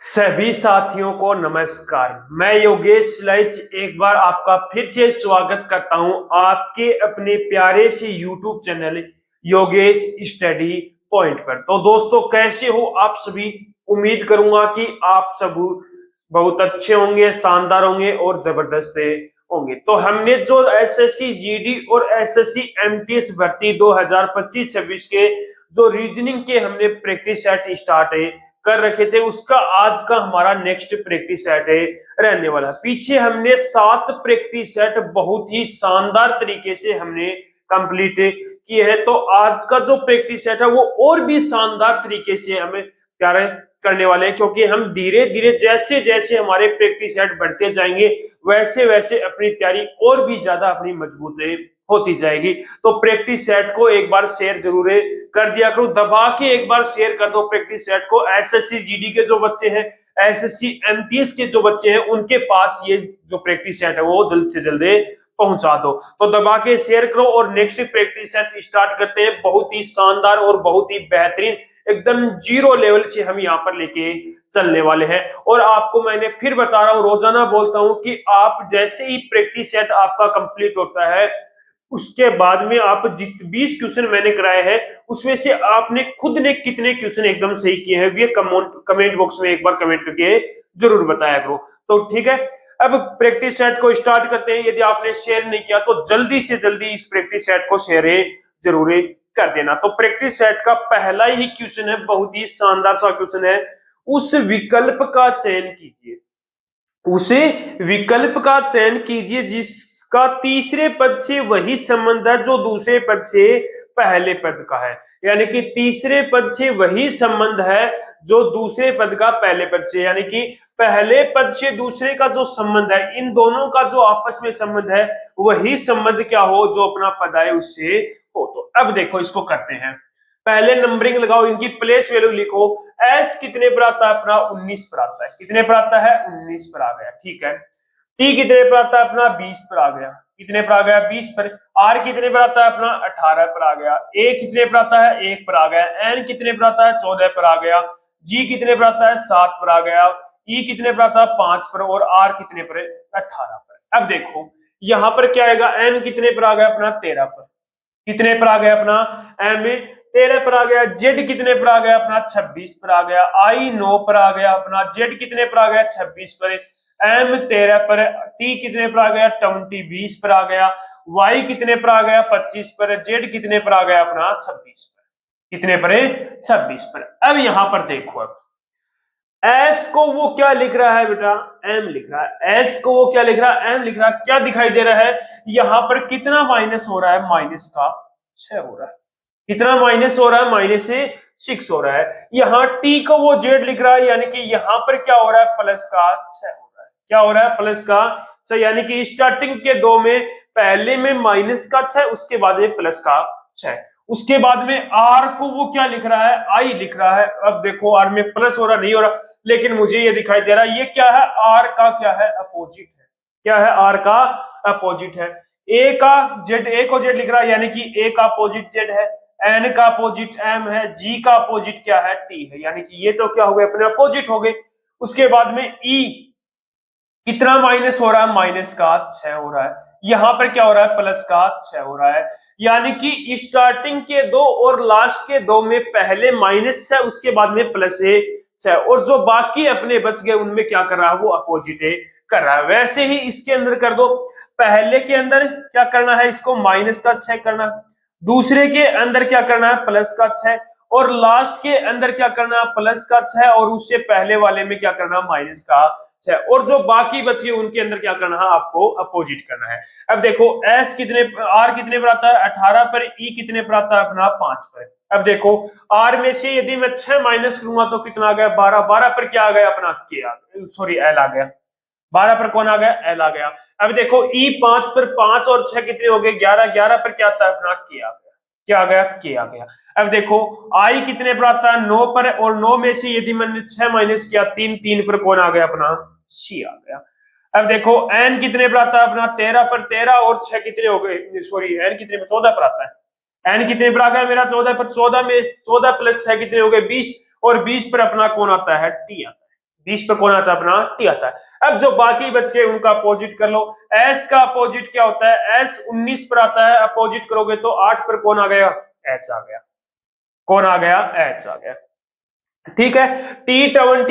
सभी साथियों को नमस्कार। मैं योगेश लाइच एक बार आपका फिर से स्वागत करता हूं आपके अपने प्यारे से YouTube channel Yogesh study point पर। तो दोस्तों, कैसे हो आप सभी? उम्मीद करूंगा कि आप सब बहुत अच्छे होंगे, शानदार होंगे और जबरदस्त होंगे। तो हमने जो एसएससी जीडी और एसएससी एमटीएस भर्ती 2025-26 के जो रीजनिंग के हमने प्रैक्टिस सेट स्टार्ट कर रखे थे, उसका आज का हमारा नेक्स्ट प्रैक्टिस सेट रहने वाला। पीछे हमने 7 प्रैक्टिस सेट बहुत ही शानदार तरीके से हमने कंप्लीट किए हैं। तो आज का जो प्रैक्टिस सेट है वो और भी शानदार तरीके से हमें तैयार करने वाले हैं, क्योंकि हम धीरे धीरे जैसे जैसे हमारे प्रैक्टिस सेट बढ़ते जाएंगे वैसे वैसे अपनी तैयारी और भी ज्यादा अपनी मजबूत होती जाएगी। तो प्रैक्टिस सेट को एक बार शेयर जरूर कर दिया करो, दबा के एक बार शेयर कर दो प्रैक्टिस सेट को। एसएससी जीडी के जो बच्चे हैं, एसएससी एमटीएस के जो बच्चे हैं, उनके पास ये जो प्रैक्टिस सेट है वो जल्द से जल्द पहुंचा दो। तो दबा के शेयर करो और नेक्स्ट प्रैक्टिस सेट स्टार्ट करते हैं। बहुत ही शानदार और बहुत ही बेहतरीन, एकदम जीरो लेवल से हम यहाँ पर लेके चलने वाले हैं। और आपको मैंने फिर बता रहा हूँ, रोजाना बोलता हूँ कि आप जैसे ही प्रैक्टिस सेट आपका कंप्लीट होता है, उसके बाद में आप जित 20 क्वेश्चन मैंने कराए हैं उसमें से आपने खुद ने कितने क्वेश्चन एकदम सही किए हैं, ये कमेंट बॉक्स में एक बार कमेंट करके जरूर बताया करो। तो ठीक है, अब प्रैक्टिस सेट को स्टार्ट करते हैं। यदि आपने शेयर नहीं किया तो जल्दी से जल्दी इस प्रैक्टिस सेट को शेयर जरूर कर देना। तो प्रैक्टिस सेट का पहला ही क्वेश्चन है, बहुत ही शानदार सा क्वेश्चन है। उस विकल्प का चयन कीजिए, उसे विकल्प का चयन कीजिए जिसका तीसरे पद से वही संबंध है जो दूसरे पद से पहले पद का है। यानी कि तीसरे पद से वही संबंध है जो दूसरे पद का पहले पद से, यानी कि पहले पद से दूसरे का जो संबंध है, इन दोनों का जो आपस में संबंध है वही संबंध क्या हो जो अपना पद आए उससे हो। तो अब देखो, इसको करते हैं। पहले नंबरिंग लगाओ, इनकी प्लेस वैल्यू लिखो। एस कितने पर आता है अपना? 19 पर आता है। कितने पर आता है? 19 पर आ गया। ठीक है। टी कितने पर आता है अपना? 20 पर आ गया। कितने पर आ गया? 20 पर। आर कितने पर आता है अपना? 18 पर आ गया। ए कितने पर आता है? 1 पर आ गया। एन कितने पर आता है? 14 पर आ गया। जी कितने पर आता है? 7 पर आ गया। ई कितने पर आता है? 5 पर। और आर कितने पर? 18 पर। अब देखो यहां पर क्या आएगा? एन कितने पर आ गया अपना? 13 पर। कितने पर आ गया अपना? एम 13 पर आ गया। जेड कितने पर आ गया अपना? 26 पर आ गया। आई 9 पर आ गया अपना। जेड कितने पर आ गया? 26 पर। एम 13 पर। टी कितने पर आ गया? 20 पर आ गया। वाई कितने पर आ गया? 25 पर। जेड कितने पर आ गया अपना? 26 पर। कितने पर? 26 पर। अब यहां पर देखो, अब एस को वो क्या लिख रहा है बेटा? एम लिख रहा है। एस को वो क्या लिख रहा है? एम लिख रहा है। क्या दिखाई दे रहा है यहां पर? कितना माइनस हो रहा है? माइनस का 6 हो रहा है। कितना माइनस हो रहा है? माइनस से 6 हो रहा है। यहाँ टी को वो जेड लिख रहा है, यानी कि यहाँ पर क्या हो रहा है? प्लस का 6 हो रहा है। क्या हो रहा है? प्लस का 6। यानी कि स्टार्टिंग के दो में पहले में माइनस का 6, उसके बाद में प्लस का 6। उसके बाद में आर को वो क्या लिख रहा है? आई लिख रहा है। अब देखो आर में प्लस हो रहा नहीं हो रहा, लेकिन मुझे ये दिखाई दे रहा है ये क्या है? आर का क्या है? अपोजिट है। क्या है? आर का अपोजिट है। ए का जेड, ए को जेड लिख रहा है, यानी कि ए का अपोजिट जेड है। एन का अपोजिट एम है। जी का अपोजिट क्या है? टी है। यानी कि ये तो क्या हो गए? अपने अपोजिट हो गए। उसके बाद में ई कितना माइनस हो रहा है? माइनस का 6 हो रहा है। यहां पर क्या हो रहा है? प्लस का 6 हो रहा है। यानी कि स्टार्टिंग के दो और लास्ट के दो में पहले माइनस 6, उसके बाद में प्लस 6, और जो बाकी अपने बच गए उनमें क्या कर रहा है? वो अपोजिट कर रहा है। वैसे ही इसके अंदर कर दो। पहले के अंदर क्या करना है? इसको माइनस का 6 करना है। दूसरे के अंदर क्या करना है? प्लस का 6। और लास्ट के अंदर क्या करना है? प्लस का 6। और उससे पहले वाले में क्या करना है? माइनस का 6। और जो बाकी बची उनके अंदर क्या करना है? आपको अपोजिट करना है। अब देखो एस कितने, आर कितने पर आता है? 18 पर। ई कितने पर आता है अपना? 5 पर। अब देखो आर में से यदि मैं 6 माइनस करूंगा तो कितना आ गया? 12। 12 पर क्या आ गया अपना? के आ गया, सॉरी एल आ गया। 12 पर कौन आ गया? एल आ गया। अब देखो ई 5 पर 5 और 6 कितने हो गए? 11। 11 पर क्या आता है अपना? के आ गया। क्या आ गया? के आ गया। अब देखो आई कितने पर आता है? 9 पर। और 9 में से यदि मैंने 6 माइनस किया 3, 3 पर कौन आ गया अपना? सी आ गया। अब देखो एन कितने पर आता है अपना? 13 पर। 13 और 6 कितने हो गए? सॉरी एन कितने पर? 14 पर आता है। एन कितने पर आ गया मेरा? 14 पर। 14 में 14 प्लस 6 कितने हो गए? 20। और 20 पर अपना कौन आता है? टी आता है। 20 पर कौन आता है अपना टी आता है। अब जो बाकी बच गए उनका अपोजिट कर लो। एस का अपोजिट क्या होता है, एस 19 पर आता है, अपोजिट करोगे तो 8 पर कौन आ गया, एच आ गया। कौन आ गया, एच आ गया। ठीक है, टी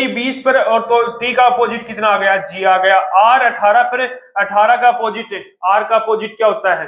20 पर, और तो टी का अपोजिट कितना आ गया, जी आ गया। आर 18 पर, 18 का अपोजिट, आर का अपोजिट क्या होता है,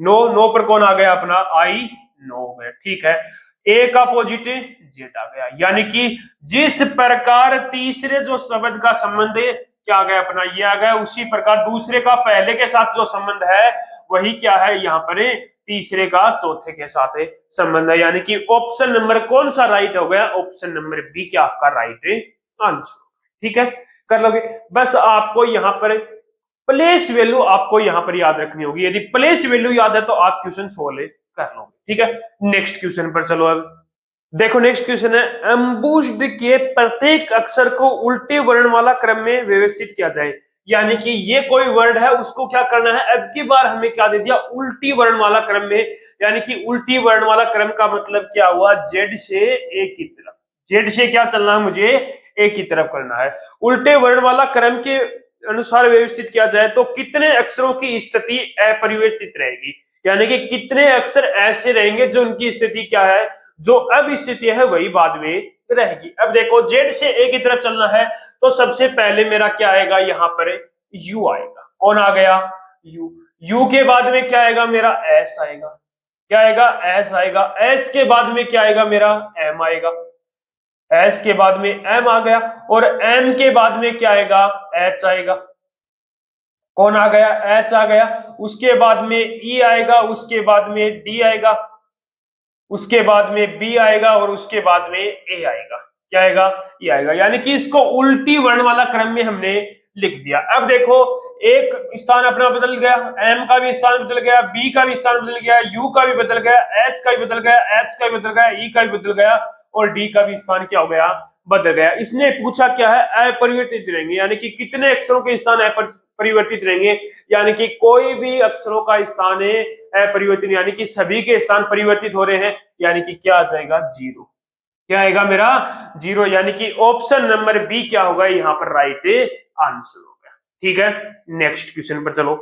नो, नो पर कौन आ गया अपना आई, नो है। ठीक है, ए का अपोजिट जेड आ गया। यानी कि जिस प्रकार तीसरे जो शब्द का संबंध है क्या आ गया अपना, ये आ गया, उसी प्रकार दूसरे का पहले के साथ जो संबंध है वही क्या है यहाँ पर तीसरे का चौथे के साथ संबंध है। यानी कि ऑप्शन नंबर कौन सा राइट हो गया, ऑप्शन नंबर बी क्या आपका राइट आंसर। ठीक है, कर लोगे। बस आपको यहाँ पर प्लेस वैल्यू आपको यहां पर याद रखनी होगी। यदि प्लेस वैल्यू याद है तो आप क्वेश्चन सोल्व कर लोगे। ठीक है, नेक्स्ट क्वेश्चन पर चलो। अब देखो नेक्स्ट क्वेश्चन है, एम्बुश्ड के प्रत्येक अक्षर को उल्टे वर्णमाला क्रम में व्यवस्थित किया जाए। यानी कि ये कोई वर्ड है उसको क्या करना है, अब की बार हमें क्या दे दिया, उल्टी वर्णमाला क्रम में। यानी कि उल्टी वर्णमाला क्रम का मतलब क्या हुआ, जेड से ए की तरफ, जेड से क्या चलना है मुझे, ए की तरफ करना है। उल्टे वर्णमाला क्रम के अनुसार व्यवस्थित किया जाए तो कितने अक्षरों की स्थिति अपरिवर्तित रहेगी। यानी कि कितने अक्षर ऐसे रहेंगे जो उनकी स्थिति क्या है, जो अब स्थिति है वही बाद में रहेगी। अब देखो जेड से ए की तरफ चलना है तो सबसे पहले मेरा क्या आएगा, यहाँ पर यू आएगा। कौन आ गया, यू। यू के बाद में क्या आएगा मेरा, एस आएगा। क्या आएगा, एस आएगा। एस के बाद में क्या आएगा मेरा, एम आएगा। एस के बाद में एम आ गया, और एम के बाद में क्या आएगा, एच आएगा। कौन आ गया, एच आ गया। उसके बाद में ई आएगा, उसके बाद में डी आएगा, उसके बाद में बी आएगा, और उसके बाद में ए आएगा। क्या आएगा, ये आएगा। यानी कि इसको उल्टी वर्ण वाला क्रम में हमने लिख दिया। अब देखो एक स्थान अपना बदल गया, एम का भी स्थान बदल गया, बी का भी स्थान बदल गया, यू का भी बदल गया, एस का भी बदल गया, एच का भी बदल गया, ई का भी बदल गया, और डी का भी स्थान क्या हो गया, बदल गया। इसने पूछा क्या है, अपरिवर्तित रहेंगे। यानी कि कितने अक्षरों के स्थान परिवर्तित रहेंगे। यानी कि कोई भी अक्षरों का स्थान है अपरिवर्तित, यानी कि सभी के स्थान परिवर्तित हो रहे हैं। यानी कि क्या आ जाएगा, जीरो। क्या आएगा मेरा, जीरो। यानी कि ऑप्शन नंबर बी क्या होगा यहाँ पर राइट आंसर होगा। ठीक है, नेक्स्ट क्वेश्चन पर चलो।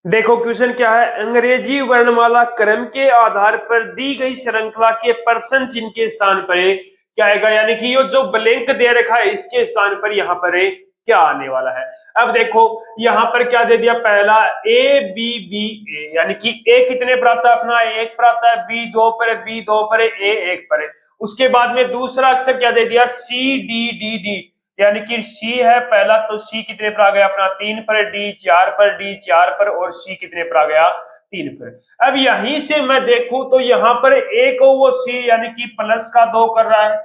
देखो क्वेश्चन क्या है, अंग्रेजी वर्णमाला क्रम के आधार पर दी गई श्रृंखला के प्रश्न चिन्ह के स्थान पर क्या आएगा। यानी कि ये जो ब्लैंक दे रखा है इसके स्थान पर यहाँ पर क्या आने वाला है। अब देखो यहाँ पर क्या दे दिया, पहला ए बी बी ए, यानी कि ए कितने पर आता है अपना, एक पर आता है, बी दो पर, बी दो पर, ए एक पर। उसके बाद में दूसरा अक्षर क्या दे दिया, सी डी डी डी, यानी कि सी है पहला, तो सी कितने पर आ गया अपना, 3 पर, डी 4 पर, डी 4 पर, और सी कितने पर आ गया, 3 पर। अब यहीं से मैं देखूं तो यहाँ पर ए को वो सी यानी कि प्लस का 2 कर रहा है।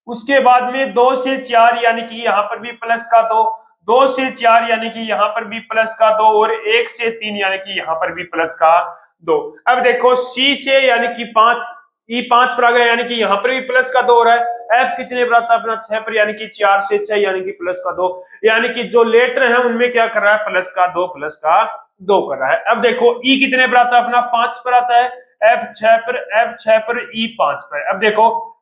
उसके बाद में 2 से 4 यानी कि यहाँ पर भी प्लस का 2, 2 से 4 यानी कि यहाँ पर भी प्लस का 2, और 1 से 3 यानी कि यहाँ पर भी प्लस का 2। अब देखो सी से यानी कि 5, ई 5 पर आ गया, यानी कि यहाँ पर भी प्लस का 2 हो रहा है। एफ कितने पर आता है अपना, 6 पर, यानी कि 4 से 6 यानी कि प्लस का 2। यानी कि जो लेटर है उनमें क्या कर रहा है, प्लस का 2 प्लस का 2 कर रहा है। अब देखो ई कितने पर आता है अपना, 5 पर आता है, एफ 6 पर, एफ 6 पर, ई 5 पर। अब देखो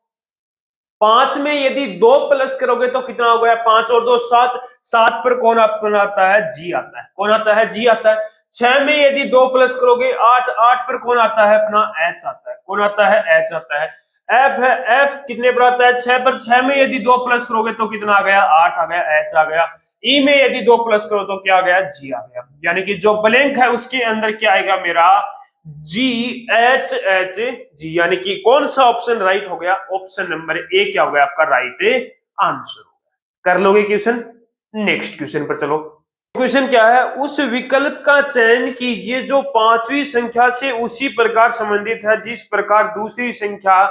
5 में यदि 2 प्लस करोगे तो कितना हो गया, 5 और 2 7, 7 पर कौन अपना आता है, जी आता है। कौन आता है, जी आता है। 6 में यदि 2 प्लस करोगे 8, 8 पर कौन आता है अपना, एच आता है। कौन आता है, एच आता है। एफ है, एफ कितने पर आता है, 6 पर, 6 में यदि 2 प्लस करोगे तो कितना आ गया, 8 आ गया, एच आ गया। ई में यदि 2 प्लस करो तो क्या आ गया, जी आ गया। यानी कि जो ब्लैंक है उसके अंदर क्या आएगा मेरा, जी एच एच जी। यानी कि कौन सा ऑप्शन राइट हो गया, ऑप्शन नंबर ए क्या हो गया आपका राइट आंसर हो गया। कर लोगे क्वेश्चन, नेक्स्ट क्वेश्चन पर चलो। क्वेश्चन क्या है, उस विकल्प का चयन कीजिए जो पांचवी संख्या से उसी प्रकार संबंधित है जिस प्रकार दूसरी संख्या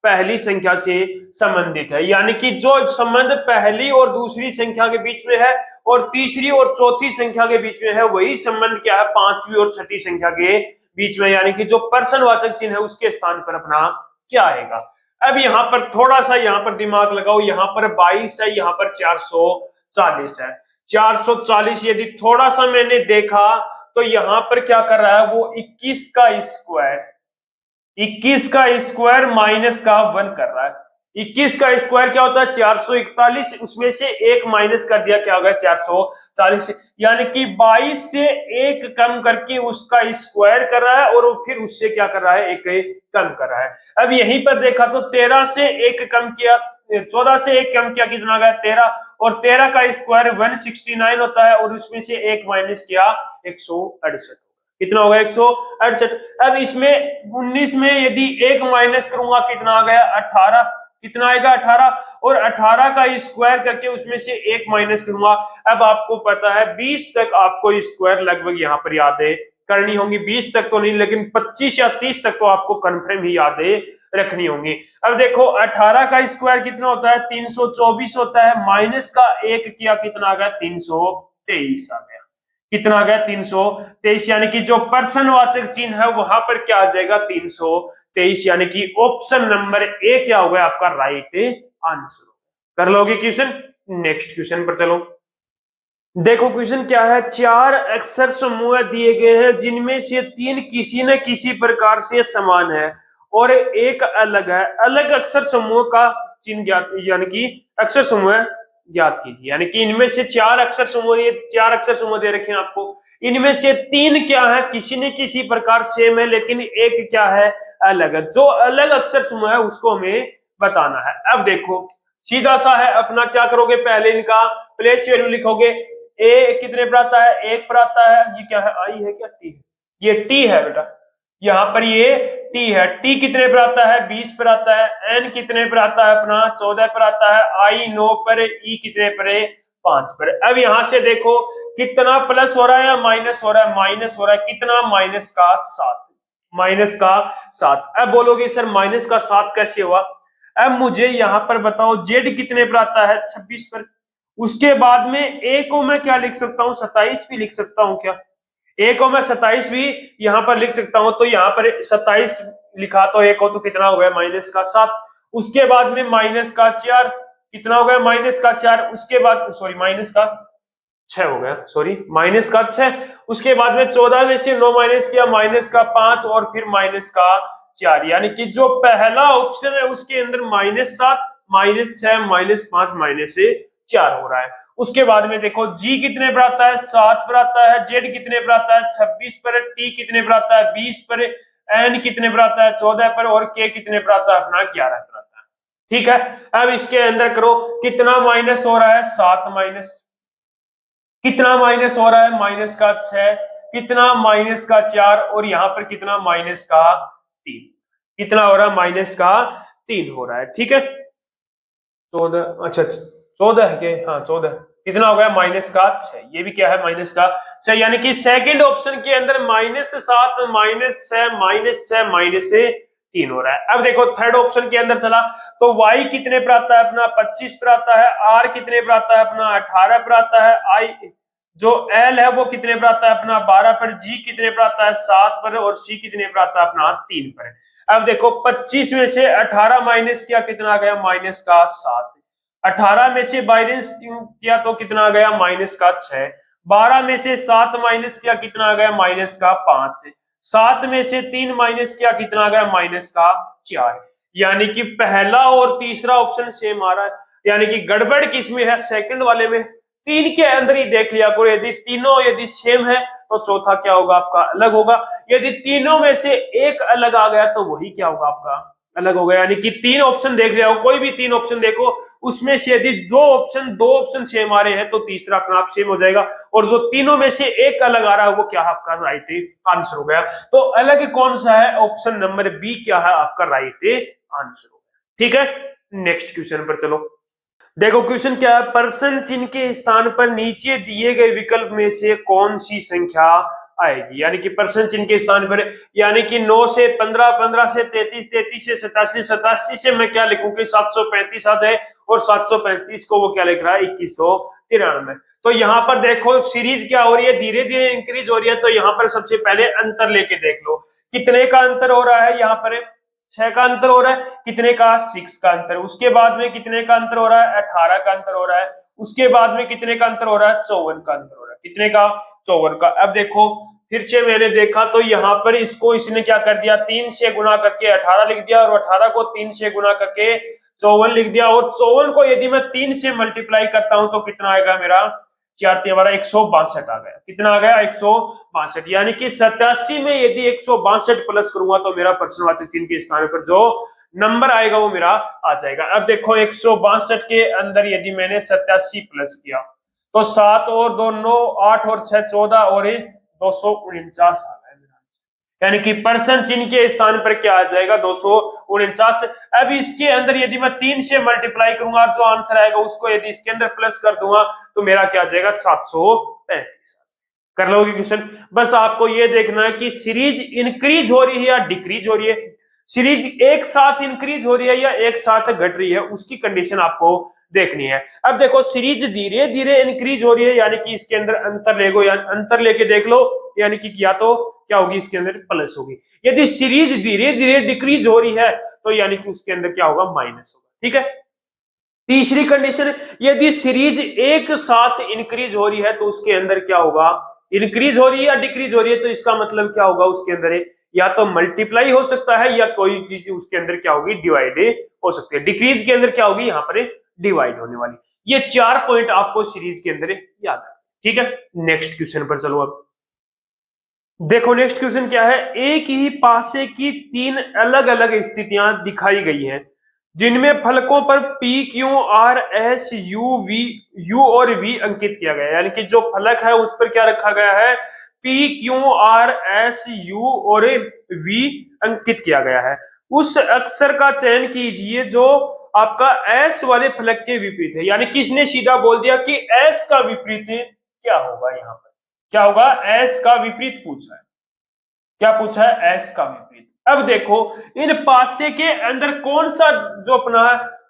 पहली संख्या से संबंधित है। यानी कि जो संबंध पहली और दूसरी संख्या के बीच में है और तीसरी और चौथी संख्या के बीच में है, वही संबंध क्या है पांचवी और छठी संख्या के बीच में। यानी कि जो प्रश्नवाचक चिन्ह है उसके स्थान पर अपना क्या आएगा। अब यहाँ पर थोड़ा सा यहाँ पर दिमाग लगाओ, यहाँ पर 22 है, यहाँ पर 440 है। 440 यदि थोड़ा सा मैंने देखा तो यहाँ पर क्या कर रहा है वो 21 का स्क्वायर, 21 का स्क्वायर माइनस का 1 कर रहा है। 21 का स्क्वायर क्या होता है 441, उसमें से एक माइनस कर दिया, क्या हो गया 440, यानी कि 22 से एक कम करके उसका स्क्वायर कर रहा है और फिर उससे क्या कर रहा है, एक कम कर रहा है। अब यहीं पर देखा तो 13 से एक कम किया, 14 से एक कम किया, कितना आ गया 13, और 13 का स्क्वायर 169 होता है, और उसमें से एक माइनस किया 168, कितना होगा 168। अब इसमें 19 में यदि एक माइनस करूंगा कितना आ गया 18, कितना आएगा 18, और 18 का स्क्वायर करके उसमें से एक माइनस करूंगा। अब आपको पता है 20 तक आपको स्क्वायर लगभग यहाँ पर यादें करनी होंगी, 20 तक तो नहीं लेकिन 25 या 30 तक तो आपको कन्फर्म ही यादें रखनी होंगी। अब देखो 18 का स्क्वायर कितना होता है 324 होता है, माइनस का एक किया कितना आ गया 323 आ गया, कितना आ गया 323, यानी कि जो पर्सनवाचक चिन्ह है वहां पर क्या आ जाएगा 323, यानी कि ऑप्शन नंबर ए क्या हो गया आपका राइट आंसर। कर लोगे क्वेश्चन, नेक्स्ट क्वेश्चन पर चलो। देखो क्वेश्चन क्या है, चार अक्षर समूह दिए गए हैं जिनमें से तीन किसी न किसी प्रकार से समान है और एक अलग है। अलग अक्षर समूह का चिन्ह ज्ञात, यानी कि अक्षर समूह ज्ञात कीजिए। यानी कि इनमें से चार अक्षर समूह, ये चार अक्षर समूह दे रखे हैं आपको, इनमें से तीन क्या है किसी न किसी प्रकार सेम है लेकिन एक क्या है अलग है। जो अलग अक्षर समूह है उसको हमें बताना है। अब देखो सीधा सा है अपना, क्या करोगे पहले इनका प्लेस वैल्यू लिखोगे। ए कितने पर आता है, एक पर आता है, ये क्या है आई है क्या टी है, ये टी है बेटा, यहाँ पर ये टी है। टी कितने पर आता है 20 पर आता है। एन कितने पर आता है अपना 14 पर आता है। आई 9 पर, ई कितने पर 5 पर। अब यहां से देखो कितना प्लस हो रहा है या माइनस हो रहा है, माइनस हो रहा है, कितना माइनस का 7, माइनस का 7। अब बोलोगे सर माइनस का 7 कैसे हुआ। अब मुझे यहां पर बताओ जेड कितने पर आता है 26 पर। उसके बाद में ए को मैं क्या लिख सकता हूँ 27 भी लिख सकता हूँ क्या, ए को मैं 27 भी यहां पर लिख सकता हूं। तो यहां पर 27 लिखा तो एक हो तो कितना हो गया माइनस का 7। उसके बाद में माइनस का 4, कितना हो गया माइनस का 4। उसके बाद सॉरी माइनस का 6 हो गया, सॉरी माइनस का 6। उसके बाद में 14 में से 9 माइनस किया, माइनस का 5 और फिर माइनस का 4, यानी कि जो पहला ऑप्शन है उसके अंदर -7, -6, -5, -4 हो रहा है। उसके बाद में देखो जी कितने पर आता है 7 पर आता है। जेड कितने पर आता है 26 पर। टी कितने पर आता है 20 पर। एन कितने पर आता है 14 पर। और के कितने पर आता है अपना 11 पर आता है। ठीक है, अब इसके अंदर करो कितना माइनस हो रहा है 7 माइनस, कितना माइनस हो रहा है माइनस का 6, कितना माइनस का 4, और यहां पर कितना माइनस का 3, कितना हो रहा है माइनस का 3 हो रहा है। ठीक है 14, अच्छा 14 है के, हाँ 14, कितना हो गया माइनस का 6, ये भी क्या है माइनस का 6, यानी कि सेकंड ऑप्शन के अंदर -7, -6, -6, -3 हो रहा है। अब देखो थर्ड ऑप्शन के अंदर चला तो y कितने पर आता है अपना 25 पर आता है। r कितने पर आता है अपना 18 पर आता है। i जो l है वो कितने पर आता है अपना 12 पर। g कितने पर आता है 7 पर। और c कितने पर आता है अपना 3 पर। अब देखो 25 में से 18 माइनस किया, कितना आ गया माइनस का 7। 18 में से माइनस किया तो कितना आ गया माइनस का 6। 12 में से 7 माइनस किया, कितना आ गया माइनस का 5। 7 में से 3 माइनस किया, कितना आ गया माइनस का 4। यानी कि पहला और तीसरा ऑप्शन सेम आ रहा है, यानी कि गड़बड़ किसमें है सेकंड वाले में। तीन के अंदर ही देख लिया करो, यदि तीनों यदि सेम है तो चौथा क्या होगा आपका अलग होगा। यदि तीनों में से एक अलग आ गया तो वही क्या होगा आपका अलग होगा। यानी कि तीन ऑप्शन देख रहे हो, कोई भी तीन ऑप्शन देखो, उसमें से यदि दो ऑप्शन सेम आ रहे हैं तो तीसरा अपना आप सेम हो जाएगा, और जो तीनों में से एक अलग आ रहा है वो क्या है आपका राइट आंसर हो गया। तो अलग कौन सा है, ऑप्शन नंबर बी क्या है आपका राइट आंसर हो गया। ठीक है नेक्स्ट क्वेश्चन पर चलो। देखो क्वेश्चन क्या है, पर्सन चिन्ह के स्थान पर नीचे दिए गए विकल्प में से कौन सी संख्या आएगी। यानी कि पर्सन चिन्ह के स्थान पर, यानी कि 9 से 15, 15 से 33, 33 से 87, 87 से मैं क्या लिखूं कि 735 आ जाए, और 735 को वो क्या लिख रहा है 2193। तो यहाँ पर देखो सीरीज क्या हो रही है, धीरे धीरे इंक्रीज हो रही है। तो यहाँ पर सबसे पहले अंतर लेके देख लो, कितने का अंतर हो रहा है, यहाँ पर 6 का अंतर हो रहा है, कितने का 6 का अंतर। उसके बाद में कितने का अंतर हो रहा है 18 का अंतर हो रहा है। उसके बाद में कितने का अंतर हो रहा है 54 का अंतर हो रहा है, कितने का 54 का। अब देखो फिर से मैंने देखा तो यहाँ पर इसको इसने क्या कर दिया 3 से गुना करके 18 लिख दिया, और 18 को 3 से गुना करके 54 लिख दिया। और 54 को यदि मैं 3 से मल्टीप्लाई करता हूं तो कितना आएगा मेरा, 4 3 हमारा 162 आ गया। कितना आ गया, 162। यानी कि 87 में यदि 162 प्लस करूंगा तो मेरा प्रश्नवाचक चिन्ह के स्थान पर जो नंबर आएगा वो मेरा आ जाएगा। अब देखो 162 के अंदर यदि मैंने 87 प्लस किया तो 7 और 2 9, 8 और 6 14 और 249 आ गया। यानी कि पर्सन चिन्ह के स्थान पर क्या आ जाएगा, 249। अब इसके अंदर यदि मैं 3 से मल्टीप्लाई करूंगा, जो आंसर आएगा उसको यदि इसके अंदर प्लस कर दूंगा तो मेरा क्या आ जाएगा, 735। कर लोगे क्वेश्चन। बस आपको ये देखना है कि सीरीज इंक्रीज हो रही है या डिक्रीज हो रही है, सीरीज एक साथ इंक्रीज हो रही है या एक साथ घट रही है, उसकी कंडीशन आपको देखनी है। अब देखो सीरीज धीरे धीरे इंक्रीज हो रही है, यानी कि इसके अंदर अंतर लेगो या अंतर लेके देख लो, यानी कि या तो क्या होगी, इसके अंदर प्लस होगी। यदि सीरीज धीरे धीरे डिक्रीज हो रही है तो यानी कि उसके अंदर क्या होगा, माइनस होगा। ठीक है। तीसरी कंडीशन, यदि सीरीज एक साथ इंक्रीज हो रही है तो उसके अंदर क्या होगा, इंक्रीज हो रही है या डिक्रीज हो रही है, तो इसका मतलब क्या होगा, उसके अंदर या तो मल्टीप्लाई हो सकता है या कोई चीज उसके अंदर क्या होगी, डिवाइड हो सकती है। डिक्रीज के अंदर क्या होगी, यहाँ पर डिवाइड होने वाली। ये 4 पॉइंट आपको सीरीज के अंदर याद है। ठीक है। नेक्स्ट क्वेश्चन पर चलो। अब देखो नेक्स्ट क्वेश्चन क्या है, एक ही पासे की 3 अलग अलग स्थितियां दिखाई गई हैं जिनमें फलकों पर P Q R S U और V अंकित किया गया है। यानी कि जो फलक है उस पर क्या रखा गया है, P Q R S U और V अंकित किया गया है। उस अक्षर का चयन कीजिए जो आपका S वाले फलक के विपरीत है। यानी किसने सीधा बोल दिया कि S का विपरीत क्या होगा, यहाँ पर क्या होगा, S का विपरीत पूछा है। क्या पूछा है, S का विपरीत। अब देखो इन पासे के अंदर कौन सा जो अपना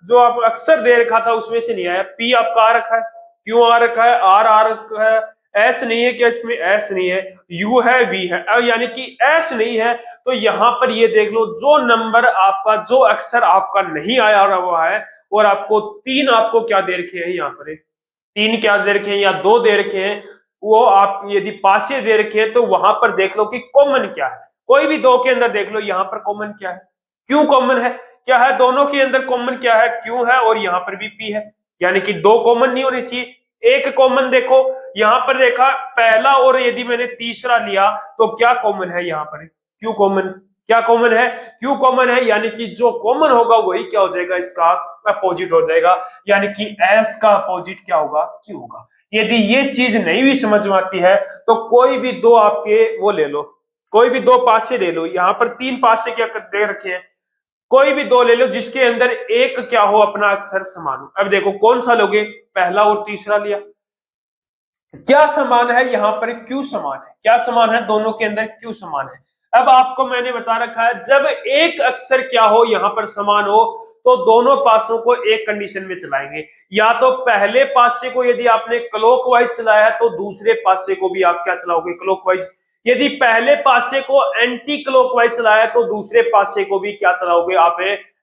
जो आप अक्षर दे रखा था उसमें से नहीं आया। P आपका आ रखा है, Q आ रखा है, R आ रखा है, S नहीं है, क्या इसमें S नहीं है, U है, V है। अब यानी कि S नहीं है तो यहां पर ये देख लो, जो नंबर आपका, जो अक्षर आपका नहीं आया हुआ है, और आपको 3 आपको क्या दे रखे हैं, यहाँ पर 3 क्या दे रखे हैं या 2 दे रखे हैं, वो आप यदि पासे दे रखे हैं तो वहां पर देख लो कि कॉमन क्या है। कोई भी 2 के अंदर देख लो, यहाँ पर कॉमन क्या है, क्यों कॉमन है, क्या है, दोनों के अंदर कॉमन क्या है, क्यों है, और यहाँ पर भी P है। यानी कि 2 कॉमन नहीं होने चाहिए, एक कॉमन। देखो यहाँ पर देखा पहला और यदि मैंने तीसरा लिया तो क्या कॉमन है, यहाँ पर क्यों कॉमन, क्या कॉमन है, क्यों कॉमन है। यानी कि जो कॉमन होगा वही क्या हो जाएगा, इसका अपोजिट हो जाएगा। यानी कि S का अपोजिट क्या होगा, क्यों होगा। यदि ये चीज नहीं भी समझ में आती है तो कोई भी 2 आपके वो ले लो, कोई भी 2 पासे ले लो। यहाँ पर 3 पासे क्या दे रखे हैं, कोई भी 2 ले लो जिसके अंदर एक क्या हो, अपना अक्षर समान हो। अब देखो कौन सा लोगे, पहला और तीसरा लिया, क्या समान है, यहाँ पर क्यों समान है, क्या समान है, दोनों के अंदर क्यों समान है। अब आपको मैंने बता रखा है, जब एक अक्षर क्या हो, यहाँ पर समान हो, तो दोनों पासों को एक कंडीशन में चलाएंगे। या तो पहले पासे को यदि आपने क्लॉकवाइज चलाया है तो दूसरे पासे को भी आप क्या चलाओगे, क्लॉकवाइज। यदि पहले पासे को एंटी क्लॉकवाइज चलाया तो दूसरे पासे को भी क्या चलाओगे आप,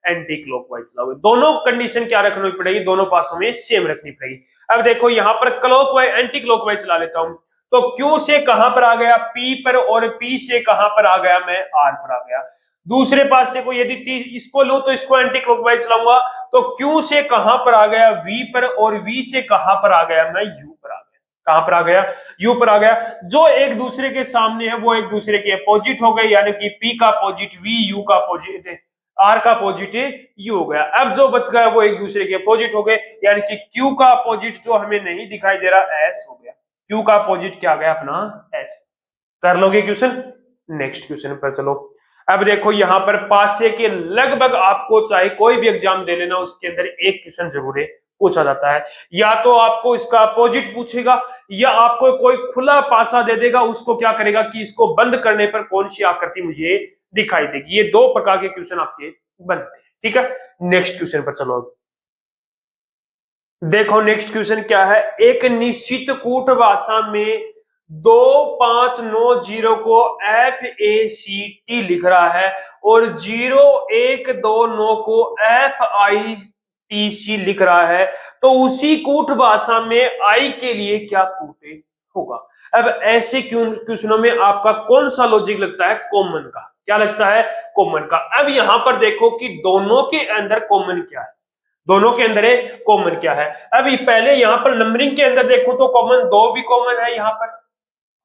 एंटी क्लॉकवाइज चलाओगे। दोनों कंडीशन क्या रखनी पड़ेगी, दोनों पासों में सेम रखनी पड़ेगी। अब देखो यहाँ पर क्लॉकवाइज एंटी क्लॉकवाइज चला लेता हूं, तो Q से कहां पर आ गया, P पर, और P से कहां पर आ गया, मैं R पर आ गया। दूसरे पासे को यदि इसको लो तो इसको एंटी क्लॉकवाइज चलाऊंगा, तो Q से कहां पर आ गया, V पर, और V से कहां पर आ गया, मैं U पर आ गया। कहां पर आ गया, U पर आ गया। जो एक दूसरे के सामने है वो एक दूसरे के अपोजिट हो गए, यानी कि P का अपोजिट V, U का अपोजिट R का अपोजिट U हो गया। अब जो बच गया वो एक दूसरे के अपोजिट हो गए, यानी कि Q का अपोजिट जो हमें नहीं दिखाई दे रहा, S हो गया। Q का अपोजिट क्या गया, अपना S। कर लोगे क्वेश्चन। नेक्स्ट क्वेश्चन पर चलो। अब देखो यहाँ पर पासे के लगभग आपको चाहे कोई भी एग्जाम दे लेना, उसके अंदर एक क्वेश्चन जरूर है पूछा जाता है। या तो आपको इसका अपोजिट पूछेगा, या आपको कोई खुला पासा दे देगा, उसको क्या करेगा कि इसको बंद करने पर कौन सी आकृति मुझे दिखाई देगी। ये 2 प्रकार के क्वेश्चन आपके बनते हैं। ठीक है। नेक्स्ट क्वेश्चन पर चलो। देखो नेक्स्ट क्वेश्चन क्या है, एक निश्चित कूट भाषा में 2590 को FACT लिख रहा है और 0129 को FITC लिख रहा है, तो उसी कूट भाषा में I के लिए क्या कूट होगा। अब ऐसे क्वेश्चनों में आपका कौन सा लॉजिक लगता है, कॉमन का। क्या लगता है, कॉमन का। अब यहां पर देखो कि दोनों के अंदर कॉमन क्या है, दोनों के अंदर कॉमन क्या है। अभी पहले यहाँ पर नंबरिंग के अंदर देखो तो कॉमन 2 भी कॉमन है, यहाँ पर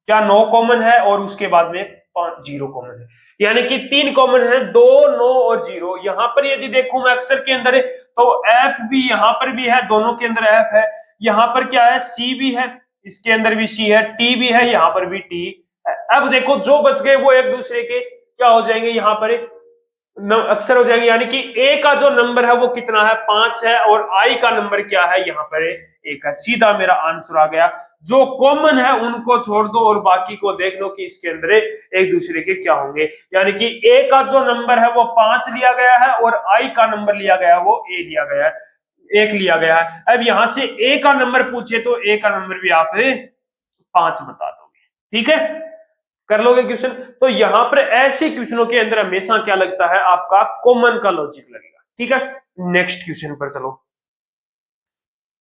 क्या 9 कॉमन है, और उसके बाद में 5 जीरो कॉमन है, यानी कि 3 कॉमन है, 2 9 और 0। यहाँ पर यदि देखूं मैं अक्सर के अंदर तो एफ भी यहाँ पर भी है, दोनों के अंदर एफ है। यहाँ पर क्या है, सी भी है, इसके अंदर भी सी है, टी भी है, यहाँ पर भी टी है। अब देखो जो बच गए वो एक दूसरे के क्या हो जाएंगे, यहाँ पर अक्सर हो जाएंगे, यानी कि ए का जो नंबर है वो कितना है, 5 है, और आई का नंबर क्या है, यहाँ पर 1 है। सीधा मेरा आंसर आ गया। जो कॉमन है उनको छोड़ दो और बाकी को देख लो कि इसके अंदर एक दूसरे के क्या होंगे, यानी कि ए का जो नंबर है वो 5 लिया गया है, और आई का नंबर लिया गया है वो ए लिया गया है, 1 लिया गया है। अब यहां से ए का नंबर पूछे तो ए का नंबर भी आप 5 बता दोगे, ठीक है, कर लोगे क्वेश्चन। तो यहां पर ऐसे क्वेश्चनों के अंदर हमेशा क्या लगता है, आपका कॉमन का लॉजिक लगेगा, ठीक है। नेक्स्ट क्वेश्चन पर चलो,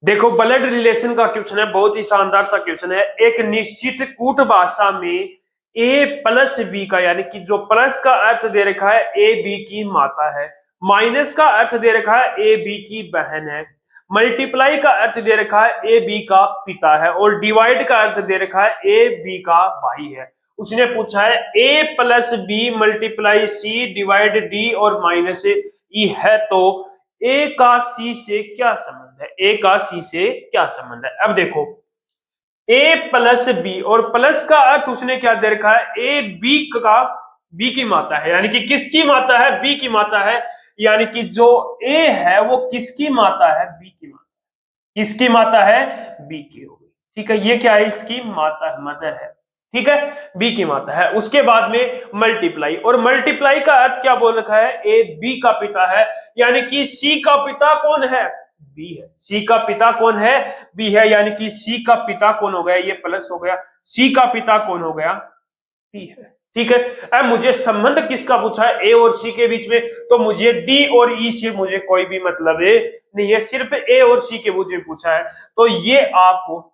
देखो ब्लड रिलेशन का क्वेश्चन है, बहुत ही शानदार सा क्वेश्चन है। एक निश्चित कूट भाषा में ए प्लस बी का, यानी कि जो प्लस का अर्थ दे रखा है ए बी की माता है, माइनस का अर्थ दे रखा है ए बी की बहन है, मल्टीप्लाई का अर्थ दे रखा है ए बी का पिता है, और डिवाइड का अर्थ दे रखा है ए बी का भाई है। उसने पूछा है ए plus B multiply C divide D और माइनस ई है, तो ए का सी से क्या संबंध है, ए का सी से क्या संबंध है। अब देखो ए प्लस बी, और प्लस का अर्थ उसने क्या दे रखा है, ए बी का, बी की माता है, यानी कि किसकी माता है, बी की माता है, यानी कि जो ए है वो किसकी माता है, बी की माता, किसकी माता है, बी की हो गई, ठीक है। ये क्या है, इसकी माता, मदर है, ठीक है, बी की माता है। उसके बाद में मल्टीप्लाई, और मल्टीप्लाई का अर्थ क्या बोल रखा है, ए बी का पिता है, यानी कि सी का पिता कौन है, बी है। सी का पिता कौन है, बी है, यानी कि सी का पिता कौन हो गया, ये प्लस हो गया, सी का पिता कौन हो गया, बी है, ठीक है। अब मुझे संबंध किसका पूछा है, ए और सी के बीच में, तो मुझे डी और ई से मुझे कोई भी मतलब नहीं है, सिर्फ ए और सी के मुझे पूछा है। तो ये आप हो,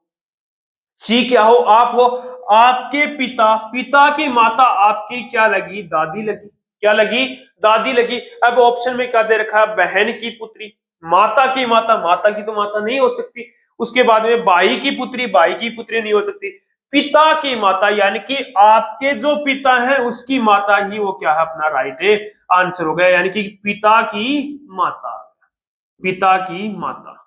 सी क्या हो, आप हो, आपके पिता, पिता की माता आपकी क्या लगी, दादी लगी, क्या लगी, दादी लगी। अब ऑप्शन में क्या दे रखा है, बहन की पुत्री, माता की माता, माता की तो माता नहीं हो सकती, उसके बाद में भाई की पुत्री, भाई की पुत्री नहीं हो सकती, पिता की माता, यानी कि आपके जो पिता है उसकी माता ही वो क्या है, अपना राइट आंसर हो गया, यानी कि पिता की माता, पिता की माता।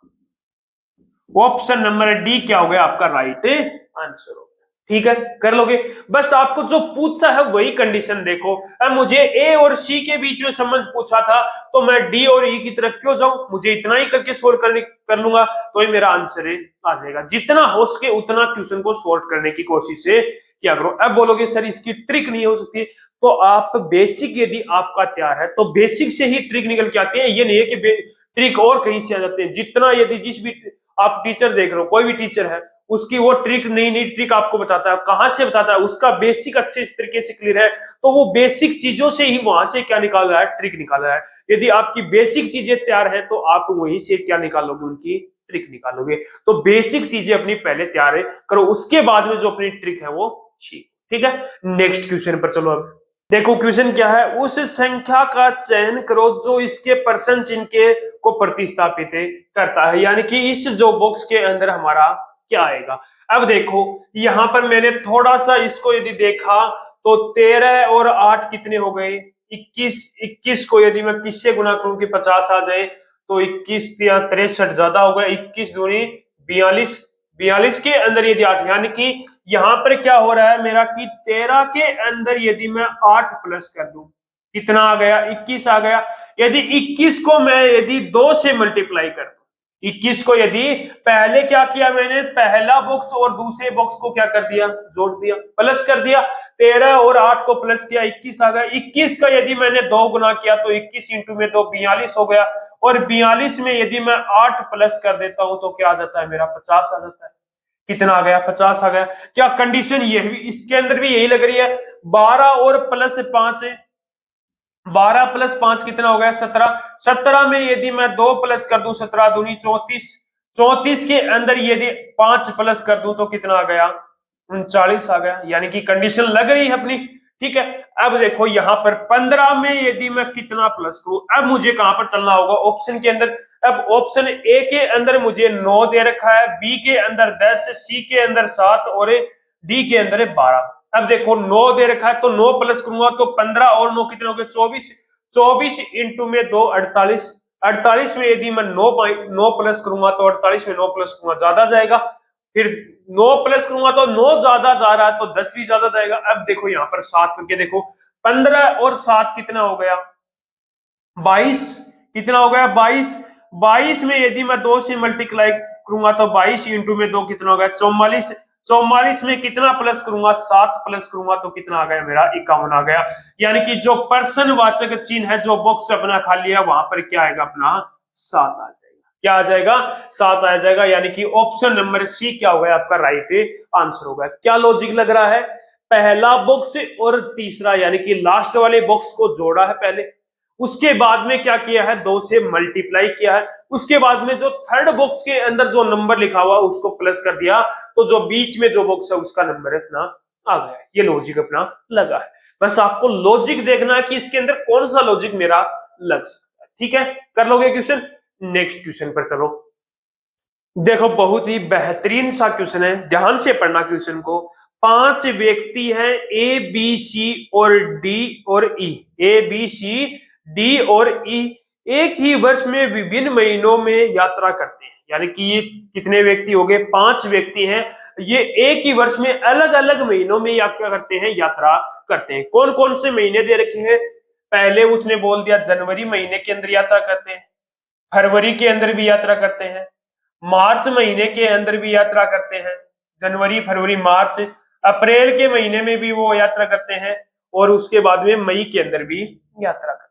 ऑप्शन नंबर डी क्या हो गया आपका राइट आंसर हो गया, ठीक है, कर लोगे। बस आपको जो पूछा है वही कंडीशन देखो। अब मुझे ए और सी के बीच में संबंध पूछा था, तो मैं डी और ई की तरफ क्यों जाऊं, मुझे इतना ही करके सोल्व कर लूंगा, तो ही मेरा आंसर आ जाएगा। जितना हो सके उतना क्वेश्चन को सोल्व करने की कोशिश किया करो। अब बोलोगे सर इसकी ट्रिक नहीं हो सकती, तो आप बेसिक यदि आपका तैयार है तो बेसिक से ही ट्रिक निकल के आती है, ये नहीं है कि ट्रिक और कहीं से आ जाते हैं। जितना यदि जिस भी आप टीचर देख रहे हो, कोई भी टीचर है, उसकी वो ट्रिक नई नई ट्रिक आपको बताता है, कहां से बताता है, उसका बेसिक अच्छे तरीके से क्लियर है, तो वो बेसिक चीजों से ही वहां से क्या निकाल रहा है, ट्रिक निकाल रहा है। यदि आपकी बेसिक चीजें तैयार है तो आप वहीं से क्या निकालोगे, उनकी ट्रिक निकालोगे। तो बेसिक चीजें अपनी पहले तैयार करो, उसके बाद में जो अपनी ट्रिक है वो सीखो, ठीक है। नेक्स्ट क्वेश्चन पर चलो। अब देखो क्वेश्चन क्या है, उस संख्या का चयन करो जो इसके परसेंट चिन्ह के को प्रतिस्थापित करता है, यानी कि इस जो बॉक्स के अंदर हमारा क्या आएगा। अब देखो यहां पर मैंने थोड़ा सा इसको यदि देखा तो 13 और 8 कितने हो गए, 21। 21 को यदि मैं किससे गुना करूं कि 50 आ जाए, तो 21 या 63 ज्यादा हो गया, 21 दूनी 42, 42 के अंदर यदि 8, यानी कि यहां पर क्या हो रहा है मेरा कि 13 के अंदर यदि मैं 8 प्लस कर दूं, कितना आ गया, 21 आ गया। यदि 21 को मैं यदि 2 से मल्टीप्लाई कर दूं, 21 को यदि पहले क्या किया मैंने, पहला बॉक्स और दूसरे बॉक्स को क्या कर दिया, जोड़ दिया, प्लस कर दिया, 13 और 8 को प्लस किया, 21 आ गया। 21 का यदि मैंने 2 गुना किया तो 21 इंटू में 2 42 हो गया, और 42 में यदि मैं 8 प्लस कर देता हूं तो क्या आ जाता है मेरा, 50 आ जाता है। कितना आ गया, 50 आ गया। क्या कंडीशन ये भी, इसके अंदर भी यही लग रही है, 12 और प्लस 5 है, 12 प्लस 5 कितना हो गया, 17। 17 में यदि मैं 2 प्लस कर दूं, 17 दूनी 34, 34 के अंदर यदि 5 प्लस कर दूं तो कितना आ गया, 39 आ गया। यानी कि कंडीशन लग रही है अपनी, ठीक है। अब देखो यहाँ पर 15 में यदि मैं कितना प्लस करूं, अब मुझे कहां पर चलना होगा, ऑप्शन के अंदर। अब ऑप्शन ए के अंदर मुझे 9 दे रखा है, बी के अंदर 10, सी के अंदर 7 और डी के अंदर है 12। अब देखो 9 दे रखा है तो 9 प्लस करूंगा तो 15 और 9 कितने हो गए 24। 24 इंटू में 2 48। 48 में यदि मैं 9 प्लस करूंगा तो 48 में 9 प्लस करूंगा ज्यादा जाएगा, फिर 9 प्लस करूंगा तो 9 ज्यादा जा रहा है तो 10 भी ज्यादा जाएगा। अब देखो यहाँ पर 7 करके देखो, 15 और 7 कितना हो गया 22। कितना हो गया 22। 22 में यदि मैं 2 से मल्टीप्लाई करूंगा तो 22 इंटू में 2 कितना हो गया 44। 44 में कितना प्लस करूंगा 7 प्लस करूंगा तो कितना आ गया मेरा 51 आ गया। यानी कि जो पर्सन वाचक चिन्ह है जो बॉक्स अपना खाली है वहां पर क्या आएगा अपना 7 आ जाएगा। क्या आ जाएगा 7 आ जाएगा। यानी कि ऑप्शन नंबर सी क्या हो गया आपका राइट आंसर होगा। क्या लॉजिक लग रहा है, पहला बॉक्स और तीसरा यानी कि लास्ट वाले बॉक्स को जोड़ा है पहले, उसके बाद में क्या किया है 2 से मल्टीप्लाई किया है, उसके बाद में जो थर्ड बॉक्स के अंदर जो नंबर लिखा हुआ उसको प्लस कर दिया, तो जो बीच में जो बॉक्स है उसका नंबर अपना आ गया। ये लॉजिक अपना लगा है। बस आपको लॉजिक देखना है कि इसके अंदर कौन सा लॉजिक मेरा लग सकता है। ठीक है, कर लोगे क्वेश्चन। नेक्स्ट क्वेश्चन पर चलो। देखो बहुत ही बेहतरीन सा क्वेश्चन है, ध्यान से पढ़ना क्वेश्चन को। 5 व्यक्ति हैं ए बी सी और डी और ई। ए बी सी डी और ई एक ही वर्ष में विभिन्न महीनों में यात्रा करते हैं। यानी कि ये कितने व्यक्ति हो गए 5 व्यक्ति हैं, ये एक ही वर्ष में अलग अलग महीनों में या क्या करते हैं यात्रा करते हैं। कौन कौन से महीने दे रखे हैं, पहले उसने बोल दिया जनवरी महीने के अंदर यात्रा करते हैं, फरवरी के अंदर भी यात्रा करते हैं, मार्च महीने के अंदर भी यात्रा करते हैं, जनवरी फरवरी मार्च, अप्रैल के महीने में भी वो यात्रा करते हैं, और उसके बाद में मई के अंदर भी यात्रा करते हैं।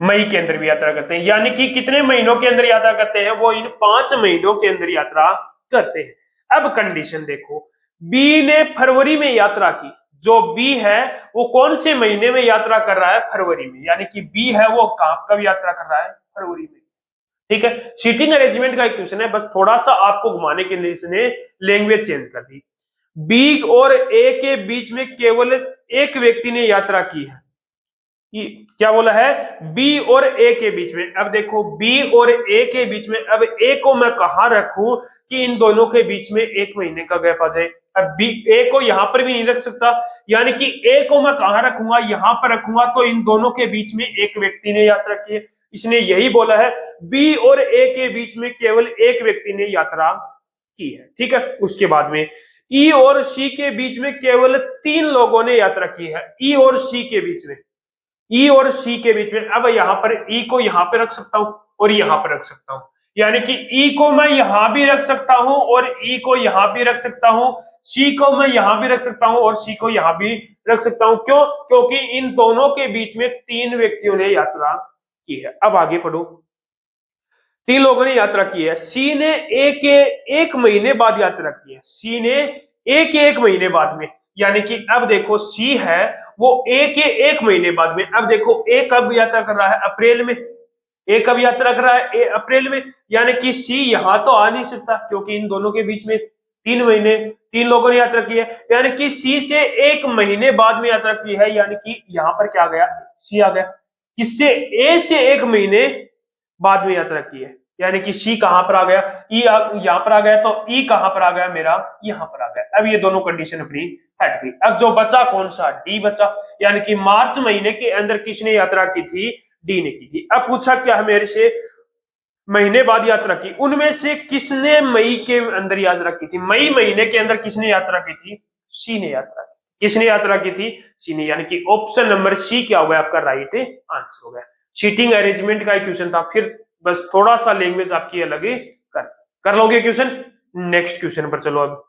मई के अंदर भी यात्रा करते हैं। यानी कि कितने महीनों के अंदर यात्रा करते हैं, वो इन 5 महीनों के अंदर यात्रा करते हैं। अब कंडीशन देखो, बी ने फरवरी में यात्रा की, जो बी है वो कौन से महीने में यात्रा कर रहा है फरवरी में, यानी कि बी है वो कब यात्रा कर रहा है फरवरी में। ठीक है, सीटिंग अरेंजमेंट का एक क्वेश्चन है, बस थोड़ा सा आपको घुमाने के लिए इसने लैंग्वेज चेंज कर दी। बी और ए के बीच में केवल एक व्यक्ति ने यात्रा की है। क्या बोला है, बी और ए के बीच में। अब देखो बी और ए के बीच में, अब ए को मैं कहां रखूं कि इन दोनों के बीच में 1 महीने का गैप आ जाए। अब बी ए को यहां पर भी नहीं रख सकता, यानी कि ए को मैं कहां रखूंगा, यहां पर रखूंगा, तो इन दोनों के बीच में एक व्यक्ति ने यात्रा की है। इसने यही बोला है, बी और ए के बीच में केवल एक व्यक्ति ने यात्रा की है। ठीक है, उसके बाद में ई और सी के बीच में केवल 3 लोगों ने यात्रा की है। ई और सी के बीच में, ई और सी के बीच में। अब यहां पर ई को यहां पे रख सकता हूं और यहां पर रख सकता हूं, यानी कि ई को मैं यहां भी रख सकता हूं और ई को यहां भी रख सकता हूं, सी को मैं यहां भी रख सकता हूं और सी को यहां भी रख सकता हूं। क्यों, क्योंकि इन दोनों के बीच में 3 व्यक्तियों ने यात्रा की है। अब आगे पढ़ो, 3 लोगों ने यात्रा की है। सी ने ए के 1 महीने बाद यात्रा की है। सी ने ए के 1 महीने बाद में, यानी कि अब देखो सी है वो ए के 1 महीने बाद में। अब देखो ए कब यात्रा कर रहा है, अप्रैल में। ए कब यात्रा कर रहा है, ए अप्रैल में। यानी कि सी यहां तो आ नहीं सकता क्योंकि इन दोनों के बीच में 3 महीने, 3 लोगों ने यात्रा की है, यानी कि सी से 1 महीने बाद में यात्रा की है। यानी कि यहां पर क्या आ गया, सी आ गया। किससे, ए से 1 महीने बाद में यात्रा की है, यानी कि सी कहां पर आ गया, ई यहां पर आ गया, तो ई कहां पर आ गया मेरा, यहां पर आ गया। अब ये दोनों कंडीशन अपनी हट गई। अब जो बचा कौन सा, डी बचा, यानी कि मार्च महीने के अंदर किसने यात्रा की थी, डी ने की थी। अब पूछा क्या है मेरे से, महीने बाद यात्रा की, उनमें से किसने मई के अंदर यात्रा की थी। मई महीने के अंदर किसने यात्रा की थी, सी ने यात्रा की। किसने यात्रा की थी, सी ने। यानी कि ऑप्शन नंबर सी क्या हो गया आपका राइट आंसर हो गया। सीटिंग अरेंजमेंट का क्वेश्चन था, फिर बस थोड़ा सा लैंग्वेज आपकी अलग ही कर लोगे क्वेश्चन। नेक्स्ट क्वेश्चन पर चलो। अब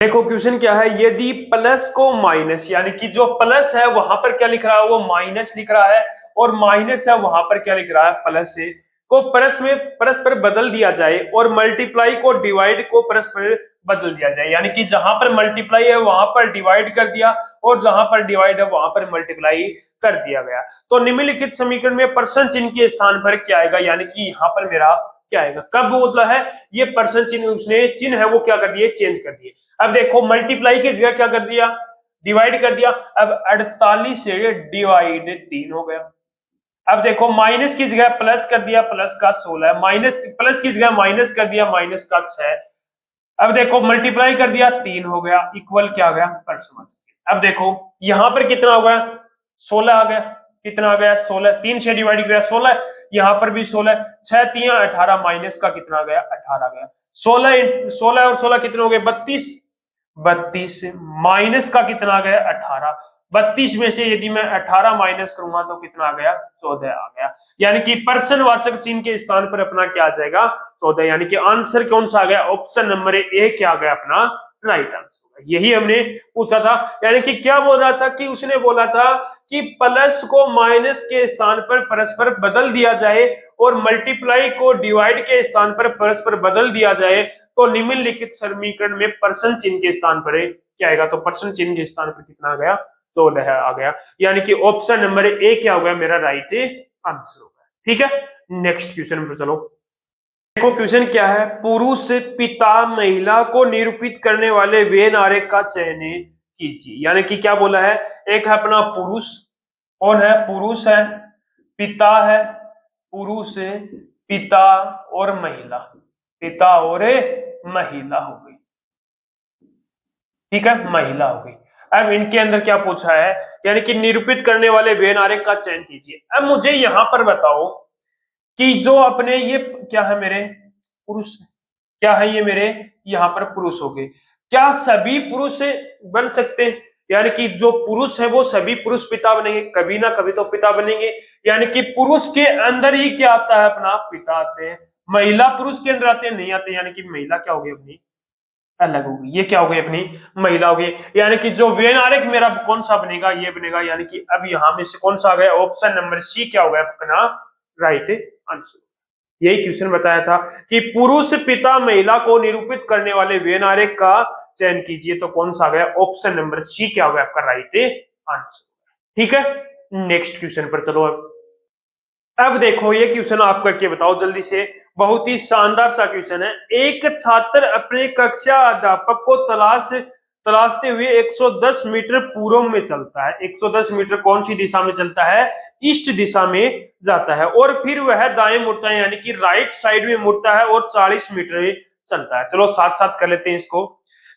देखो क्वेश्चन क्या है, यदि प्लस को माइनस, यानी कि जो प्लस है वहां पर क्या लिख रहा है वो माइनस लिख रहा है, और माइनस है वहां पर क्या लिख रहा है प्लस है, को परस्पर बदल दिया जाए और मल्टीप्लाई को डिवाइड को परस्पर बदल दिया जाए। यानी कि जहां पर मल्टीप्लाई है वहां पर डिवाइड कर दिया और जहां पर डिवाइड है वहां पर मल्टीप्लाई कर दिया गया, तो निम्नलिखित समीकरण में पर्सन चिन्ह के स्थान पर क्या आएगा। यानी कि यहाँ पर मेरा क्या आएगा, कब बोलता है ये पर्सन चिन्ह, उसने चिन्ह है वो क्या कर दिए, चेंज कर दिए। अब देखो मल्टीप्लाई की जगह क्या कर दिया, डिवाइड कर दिया। अब 48 से डिवाइड 3 हो गया। अब देखो माइनस की जगह प्लस कर दिया, प्लस का 16, माइनस प्लस की जगह माइनस कर दिया, माइनस का 6। अब देखो मल्टीप्लाई कर दिया, 3 हो गया, इक्वल क्या आ गया, परसेंट। अब देखो यहां पर कितना हो गया, 16 आ गया। कितना आ गया, 16। 3 से डिवाइड किया 16, यहां पर भी 16, 6 3 18, माइनस का कितना आ गया, 18 आ गया। 16 और 16 कितने हो गए, 32। 32 माइनस का कितना आ गया, 18। 32 में से यदि मैं 18 माइनस करूंगा तो कितना आ गया, 14 आ गया। यानी कि पर्सन वाचक चिन्ह के स्थान पर अपना क्या आ जाएगा, 14। यानी कि आंसर कौन सा आ गया, ऑप्शन नंबर ए क्या आ गया अपना राइट आंसर होगा। यही हमने पूछा था। यानी कि क्या बोल रहा था कि उसने बोला था कि प्लस को माइनस के स्थान पर परस्पर बदल दिया जाए और मल्टीप्लाई को डिवाइड के स्थान पर परस्पर बदल दिया जाए तो निम्नलिखित समीकरण में पर्सन चिन्ह के स्थान पर क्या आएगा, तो पर्सन चिन्ह के स्थान पर कितना आ गया, 16 आ गया। यानी कि ऑप्शन नंबर ए क्या होगा मेरा राइट आंसर होगा। ठीक है, नेक्स्ट क्वेश्चन पर चलो। देखो क्वेश्चन क्या है, पुरुष पिता महिला को निरूपित करने वाले वेन आरेख का चयन कीजिए। यानी कि क्या बोला है, एक है अपना पुरुष, कौन है, पुरुष है, पिता है, पुरुष है, पिता और महिला, पिता और महिला हो गई। ठीक है, महिला हो गई। अब इनके अंदर क्या पूछा है, यानी कि निरूपित करने वाले वेन आरेख का चयन कीजिए। अब मुझे यहां पर बताओ कि जो अपने ये क्या है, मेरे पुरुष, क्या है ये मेरे यहाँ पर पुरुष हो गए। क्या सभी पुरुष बन सकते हैं, यानी कि जो पुरुष है वो सभी पुरुष पिता बनेंगे, कभी ना कभी तो पिता बनेंगे। यानी कि पुरुष के अंदर ही क्या आता है, अपना पिता आते हैं। महिला पुरुष के अंदर आते हैं, नहीं आते। यानी कि महिला क्या होगी, अपनी अलग होगी। ये क्या हो गई, अपनी महिला हो गई। यानी कि जो वेन आरेख मेरा कौन सा बनेगा, ये बनेगा। यानी कि अब यहां में से कौन सा आ गया, ऑप्शन नंबर सी क्या होगा अपना राइट आंसर। यही क्वेश्चन बताया था कि पुरुष पिता महिला को निरूपित करने वाले वेन आरेख का चयन कीजिए, तो कौन सा आ गया, ऑप्शन नंबर सी क्या होगा आपका राइट आंसर। ठीक है, नेक्स्ट क्वेश्चन पर चलो। अब देखो ये क्वेश्चन आप करके बताओ जल्दी से, बहुत ही शानदार सा क्वेश्चन है। एक छात्र अपने कक्षा अध्यापक को तलाशते हुए 110 मीटर पूर्व में चलता है। 110 मीटर कौन सी दिशा में चलता है, ईस्ट दिशा में जाता है, और फिर वह दाएं मुड़ता है, यानी कि राइट साइड में मुड़ता है और 40 मीटर चलता है। चलो साथ साथ कर लेते हैं इसको।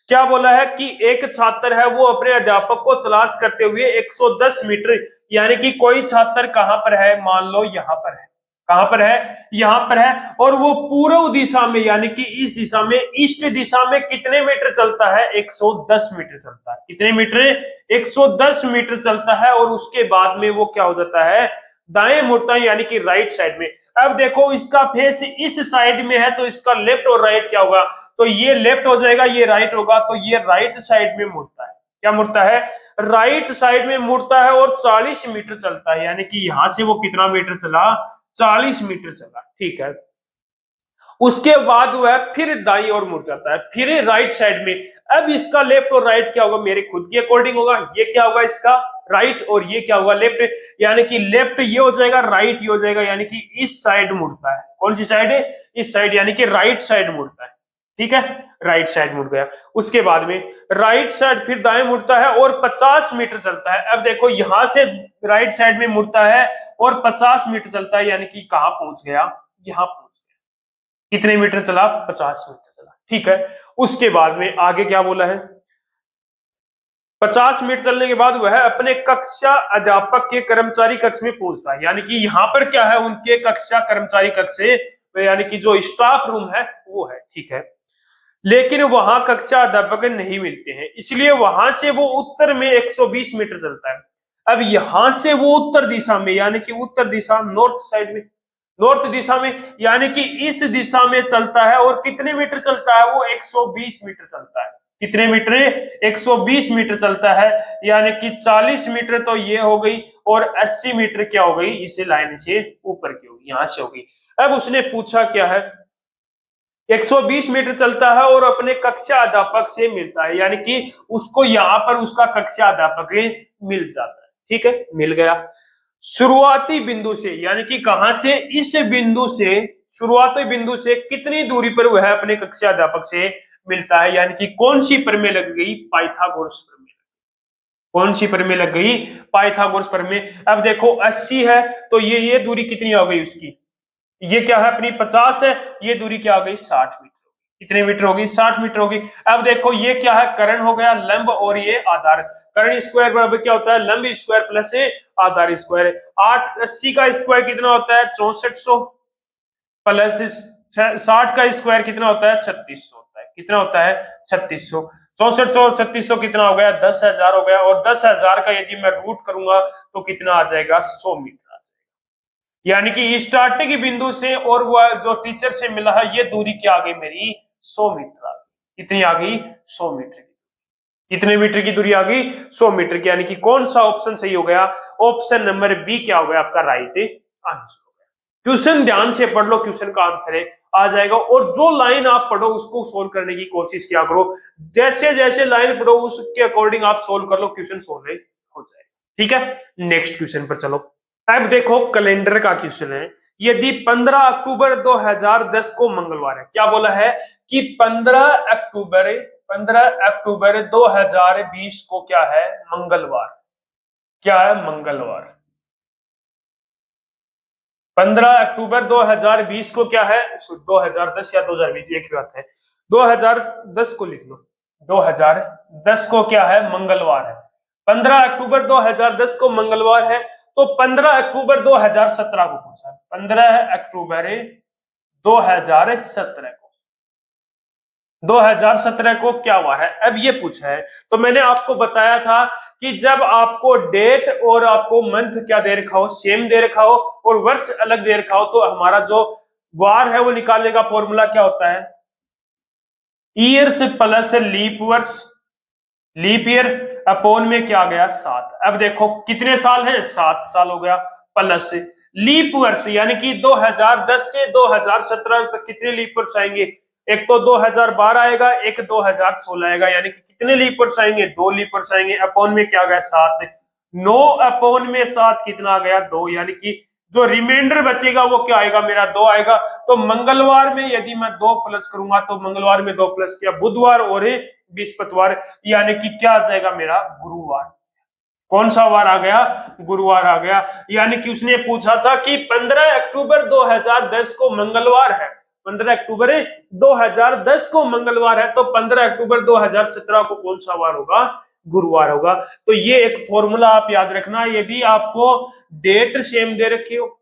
क्या बोला है कि एक छात्र है वो अपने अध्यापक को तलाश करते हुए 110 मीटर, यानी कि कोई छात्र कहां पर है, मान लो यहां पर है, कहां पर है, यहां पर है, और वो पूर्व दिशा में यानी कि इस दिशा में ईस्ट दिशा में कितने मीटर चलता है, 110 मीटर चलता है। कितने मीटर, 110 मीटर चलता है, और उसके बाद में वो क्या हो जाता है, दाएं मुड़ता है, यानी कि राइट साइड में। अब देखो इसका फेस इस साइड में है तो इसका लेफ्ट और राइट क्या होगा, तो ये लेफ्ट हो जाएगा, ये राइट होगा, तो ये राइट साइड में मुड़ता है। क्या मुड़ता है, राइट साइड में मुड़ता है, और 40 मीटर चलता है। यानी कि यहां से वो कितना मीटर चला, 40 मीटर चला। ठीक है, उसके बाद वह फिर दाई और मुड़ जाता है, फिर राइट साइड में। अब इसका लेफ्ट और राइट क्या होगा, मेरे खुद के अकॉर्डिंग होगा। ये क्या होगा इसका राइट, और ये क्या होगा लेफ्ट। यानी कि लेफ्ट ये हो जाएगा, राइट ये हो जाएगा, यानी कि इस साइड मुड़ता है। कौन सी साइड है, इस साइड, यानी कि राइट साइड मुड़ता है। ठीक है, राइट साइड मुड़ गया। उसके बाद में राइट साइड फिर दाएं मुड़ता है और 50 मीटर चलता है। अब देखो यहां से राइट साइड में मुड़ता है और 50 मीटर चलता है, यानी कि कहां पहुंच गया, यहां पहुंच गया। कितने मीटर चला, 50 मीटर चला। ठीक है, उसके बाद में आगे क्या बोला है, 50 मिनट चलने के बाद वह अपने कक्षा अध्यापक के कर्मचारी कक्ष में पहुंचता है। यानी कि यहां पर क्या है, उनके कक्षा कर्मचारी कक्ष से, यानी कि जो स्टाफ रूम है वो है। ठीक है, लेकिन वहां कक्षा अध्यापक नहीं मिलते हैं, इसलिए वहां से वो उत्तर में 120 मीटर चलता है। अब यहां से वो उत्तर दिशा में, यानी कि उत्तर दिशा नॉर्थ साइड में, नॉर्थ दिशा में, यानी कि इस दिशा में चलता है, और कितने मीटर चलता है वो, 120 मीटर चलता है। कितने मीटर, 120 मीटर चलता है। यानी कि 40 मीटर तो ये हो गई, और 80 मीटर क्या हो गई, इसे लाइन से ऊपर की होगी, यहां से होगी। अब उसने पूछा क्या है, 120 मीटर चलता है और अपने कक्षा अध्यापक से मिलता है, यानी कि उसको यहां पर उसका कक्षा अध्यापक मिल जाता है। ठीक है, मिल गया। शुरुआती बिंदु से, यानी कि कहां से, इस बिंदु से, शुरुआती बिंदु से कितनी दूरी पर वह अपने कक्षा अध्यापक से मिलता है, यानी कि कौन सी प्रमेय लग गई, पाइथागोरस प्रमेय। कौन सी प्रमेय लग गई? पाइथागोरस प्रमेय। अब देखो 80 है तो ये दूरी कितनी आ गई उसकी? ये क्या है अपनी 50 है, ये दूरी क्या आ गई? 60 मीटर। कितने मीटर होगी? 60 मीटर होगी। अब देखो ये क्या है? कर्ण हो गया लंब और ये आधार। कर्ण स्क्वायर बराबर क्या होता है? लंब स्क्वायर प्लस आधार स्क्वायर। 80 का स्क्वायर कितना होता है? 6400 प्लस 60 का स्क्वायर कितना होता है? 3600 होता है। कितना होता है? 3600। 6400 और 3600 कितना हो गया? 10,000 हो गया। और 10,000 का यदि मैं रूट करूंगा तो कितना आ जाएगा? 100 मीटर आ जाएगा। यानी कि स्टार्टिंग बिंदु से और वो जो टीचर से मिला है ये दूरी क्या आ गई मेरी? 100 मीटर आ गई। कितनी आ गई? 100 मीटर की। कितने मीटर की दूरी आ गई? 100 मीटर की। यानी कि कौन सा ऑप्शन सही हो गया? ऑप्शन नंबर बी क्या हो गया आपका राइट आंसर। क्वेश्चन ध्यान से पढ़ लो, क्वेश्चन का आंसर है आ जाएगा। और जो लाइन आप पढ़ो उसको सोल्व करने की कोशिश किया करो। जैसे जैसे लाइन पढ़ो उसके अकॉर्डिंग आप सोल्व कर लो, क्वेश्चन सोल्व हो जाएगा। ठीक है, नेक्स्ट क्वेश्चन पर चलो। अब देखो कैलेंडर का क्वेश्चन है। यदि 15 अक्टूबर 2010 को मंगलवार है, क्या बोला है कि 15 अक्टूबर 2020 को क्या है? मंगलवार। क्या है? मंगलवार। 15 अक्टूबर 2020 को क्या है? 2010 या 2020 एक ही बात है। 2010 को लिख लो। 2010 को क्या है? मंगलवार है। 15 अक्टूबर 2010 को मंगलवार है। तो 15 अक्टूबर 2017 को पूछा है। 15 अक्टूबर 2017 को 2017 को क्या हुआ है? अब ये पूछा है। तो मैंने आपको बताया था कि जब आपको डेट और आपको मंथ क्या दे रखा हो, सेम दे रखा हो और वर्ष अलग दे रखा हो, तो हमारा जो वार है वो निकालने का फॉर्मूला क्या होता है? ईयर्स प्लस लीप वर्ष। लीप ईयर अपॉन में क्या आ गया? 7। अब देखो कितने साल हैं? 7 साल हो गया। प्लस लीप वर्ष यानी कि 2010 से 2017 तक कितने लीप वर्ष आएंगे? एक तो 2012 आएगा, एक 2016 आएगा। यानी कि कितने लीप वर्ष आएंगे? 2 लीप वर्ष आएंगे। अपॉन में क्या आ गया? 7। 9 अपॉन में 7 कितना आ गया? 2। यानी कि जो रिमाइंडर बचेगा वो क्या आएगा? मेरा 2 आएगा। तो मंगलवार में यदि मैं 2 प्लस करूंगा तो मंगलवार में 2 प्लस किया, बुधवार और बृहस्पतिवार, यानी कि क्या आ जाएगा मेरा? गुरुवार। कौन सा वार आ गया? गुरुवार आ गया। यानी कि उसने पूछा था कि 15 अक्टूबर 2010 को मंगलवार है। 15 अक्टूबर 2010 को मंगलवार है तो 15 अक्टूबर 2017 को कौन सा वार होगा? गुरुवार होगा। तो ये एक फॉर्मूला आप याद रखना। यदि आपको डेट सेम दे रखी हो,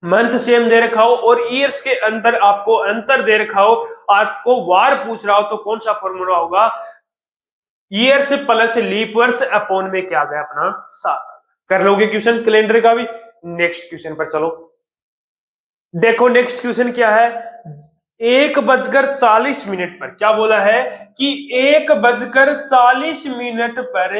मंथ सेम दे रखा हो और ईयर्स के अंदर आपको अंतर दे रखा हो, आपको वार पूछ रहा हो, तो कौन सा फॉर्मूला होगा? ईयर्स प्लस लीप वर्ष अपॉन में क्या गया अपना? 7। कर लोगे क्वेश्चन कैलेंडर का भी। नेक्स्ट क्वेश्चन पर चलो। देखो नेक्स्ट क्वेश्चन क्या है? 1:40 पर क्या बोला है कि 1:40 पर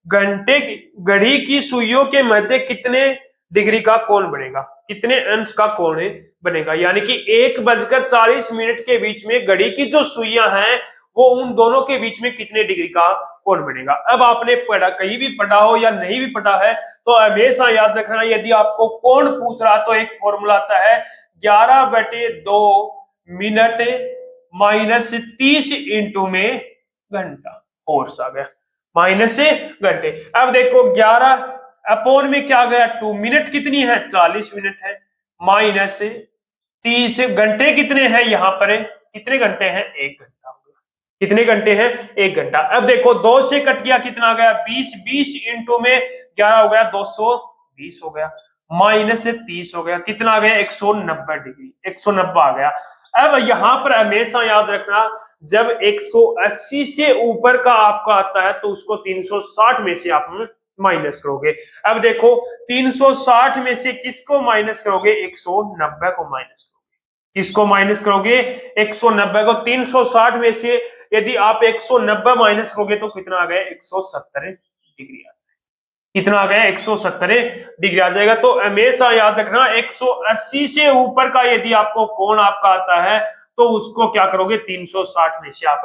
घंटे घड़ी की सुइयों के मध्य कितने डिग्री का कोण बनेगा? कितने अंश का कोण बनेगा? यानी कि 1:40 के बीच में घड़ी की जो सुइयां हैं वो उन दोनों के बीच में कितने डिग्री का कोण बनेगा? अब आपने पढ़ा, कहीं भी पढ़ा हो या नहीं भी पढ़ा है तो हमेशा याद रखना, यदि आपको कोण पूछ रहा तो एक फॉर्मूला आता है 11/2 मिनट माइनस 30 इंटू में घंटा। फोर्स आ गया माइनस से घंटे। अब देखो 11 अपॉन में क्या गया? 2 मिनट कितनी है? 40 मिनट है। माइनस 30 घंटे कितने हैं यहाँ पर? कितने घंटे हैं? 1 घंटा। कितने घंटे हैं? 1 घंटा। अब देखो 2 से कट गया, कितना आ गया? 20। 20 इंटू में 11 हो गया 220 हो गया। माइनस 30 हो गया, कितना आ गया? 190 डिग्री। 190 आ गया। अब यहां पर हमेशा याद रखना, जब 180 से ऊपर का आपका आता है तो उसको 360 में से आप माइनस करोगे। अब देखो 360 में से किसको माइनस करोगे? 190 को माइनस करोगे। किसको माइनस करोगे? 190 को। 360 में से यदि आप 190 माइनस करोगे तो कितना आ गया? 170 डिग्री आ जाएगा। कितना आ गया? 170 डिग्री आ जाएगा। तो हमेशा याद रखना 180 से ऊपर का यदि आपको कोण आपका आता है तो उसको क्या करोगे? 360 में से आप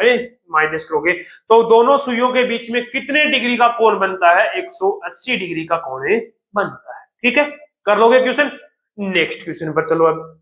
माइनस करोगे। तो दोनों सुइयों के बीच में कितने डिग्री का कोण बनता है? 180 डिग्री का कोण बनता है। ठीक है, कर लोगे क्वेश्चन। नेक्स्ट क्वेश्चन पर चलो। अब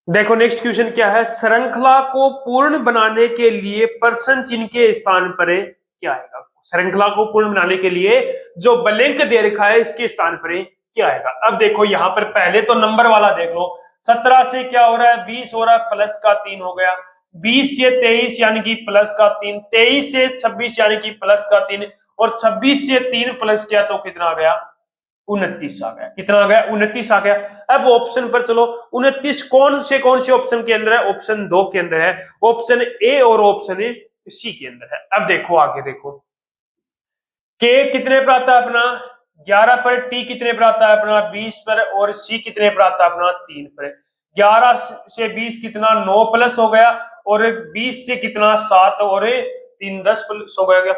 देखो नेक्स्ट क्वेश्चन क्या है? श्रृंखला को पूर्ण बनाने के लिए प्रश्न चिन्ह के स्थान पर क्या आएगा? श्रृंखला को पूर्ण बनाने के लिए जो ब्लैंक दे रखा है इसके स्थान पर क्या आएगा। अब देखो यहाँ पर पहले तो नंबर वाला देख लो, 17 से क्या हो रहा है 20 हो रहा है, प्लस का 3 हो गया, 20 से 23 यानी कि प्लस का 3, 23 से 26 यानी कि प्लस का 3, और 26 से 3 प्लस किया तो कितना आ गया 29 आ गया। कितना आ गया 29 आ गया। अब ऑप्शन पर चलो, 29 कौन से ऑप्शन के अंदर है, ऑप्शन 2 के अंदर है, ऑप्शन ए और ऑप्शन सी के अंदर है। अब देखो आगे देखो, के कितने पर आता है अपना 11 पर, टी कितने पर आता है अपना 20 पर, और सी कितने पर आता है अपना 3 पर। 11 से 20 कितना 9 प्लस हो गया, और 20 से कितना 7, और 3 10 प्लस हो गया